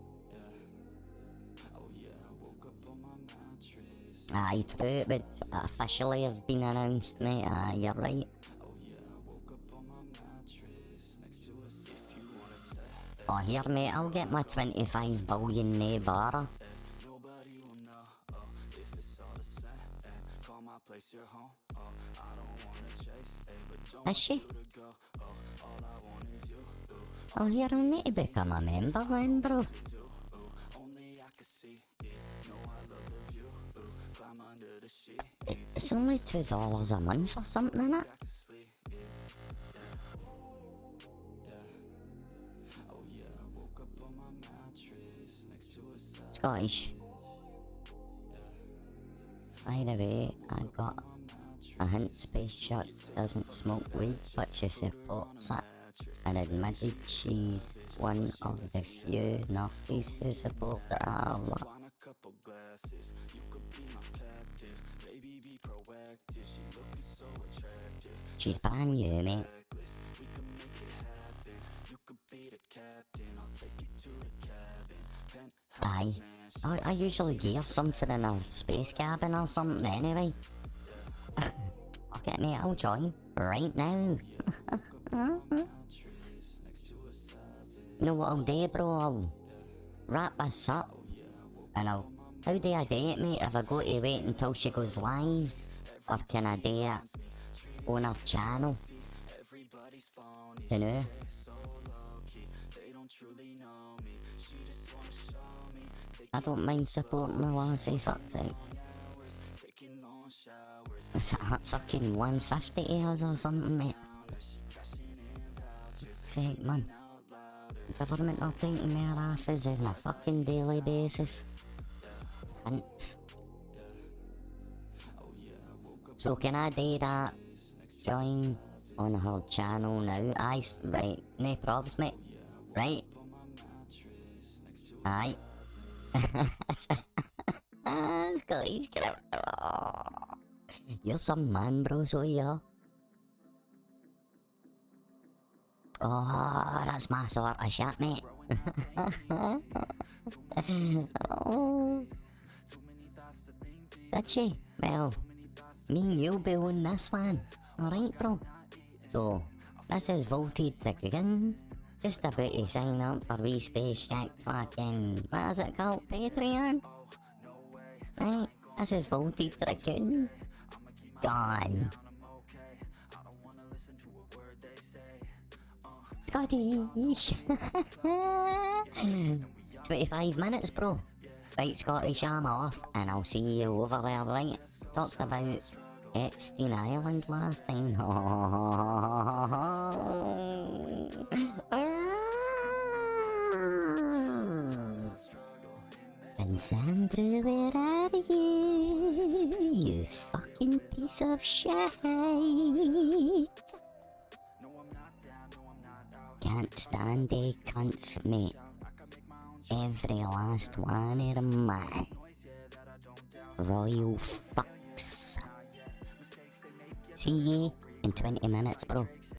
Aye, true, it would officially have been announced, mate. Aye, you're right. Oh, here, mate, I'll get my 25 billion neighbour. Is she? Oh, here, I'll need to become a member then, bro. It's only $2 a month or something, innit? Scottish. By the way, I got a hint Space Shark doesn't smoke weed, but she supports it, and admitted she's one of the few nurses who support it a lot. She's brand new, mate. Aye. I usually gear something in a space cabin or something anyway. Fuck it, mate, I'll join right now. You know what I'll do, bro? I'll wrap this up and how do I do it, mate? Have I got to wait until she goes live, or can I do it on her channel? You know? I don't mind supporting the lassie, fuck's sake. Is that fucking 150 hours or something, mate? Fuck's sake, man. The government are taking their asses on a fucking daily basis. Cunts. So can I do that? Join on her channel now? Aye, right. No probs, mate. Right? Aye. Scotty's gonna... Oh. You're some man, bro, so yeah. Oh, that's my sort of shit, mate. Oh. Did she? Well, me and you'll be on this one. Alright, bro. So, this is Volted again. Just about to sign up for wee Space Jack fucking... What is it called? Patreon? Right, this is Volted again. Gone. Scottish. 25 minutes, bro. Right, Scottish, I'm off, and I'll see you over there, right? Talked about Epstein Island last time. And Sandra, where are you? You fucking piece of shit. Can't stand they cunts, mate. Every last one of them, man. Royal fucks. See ye in 20 minutes, bro.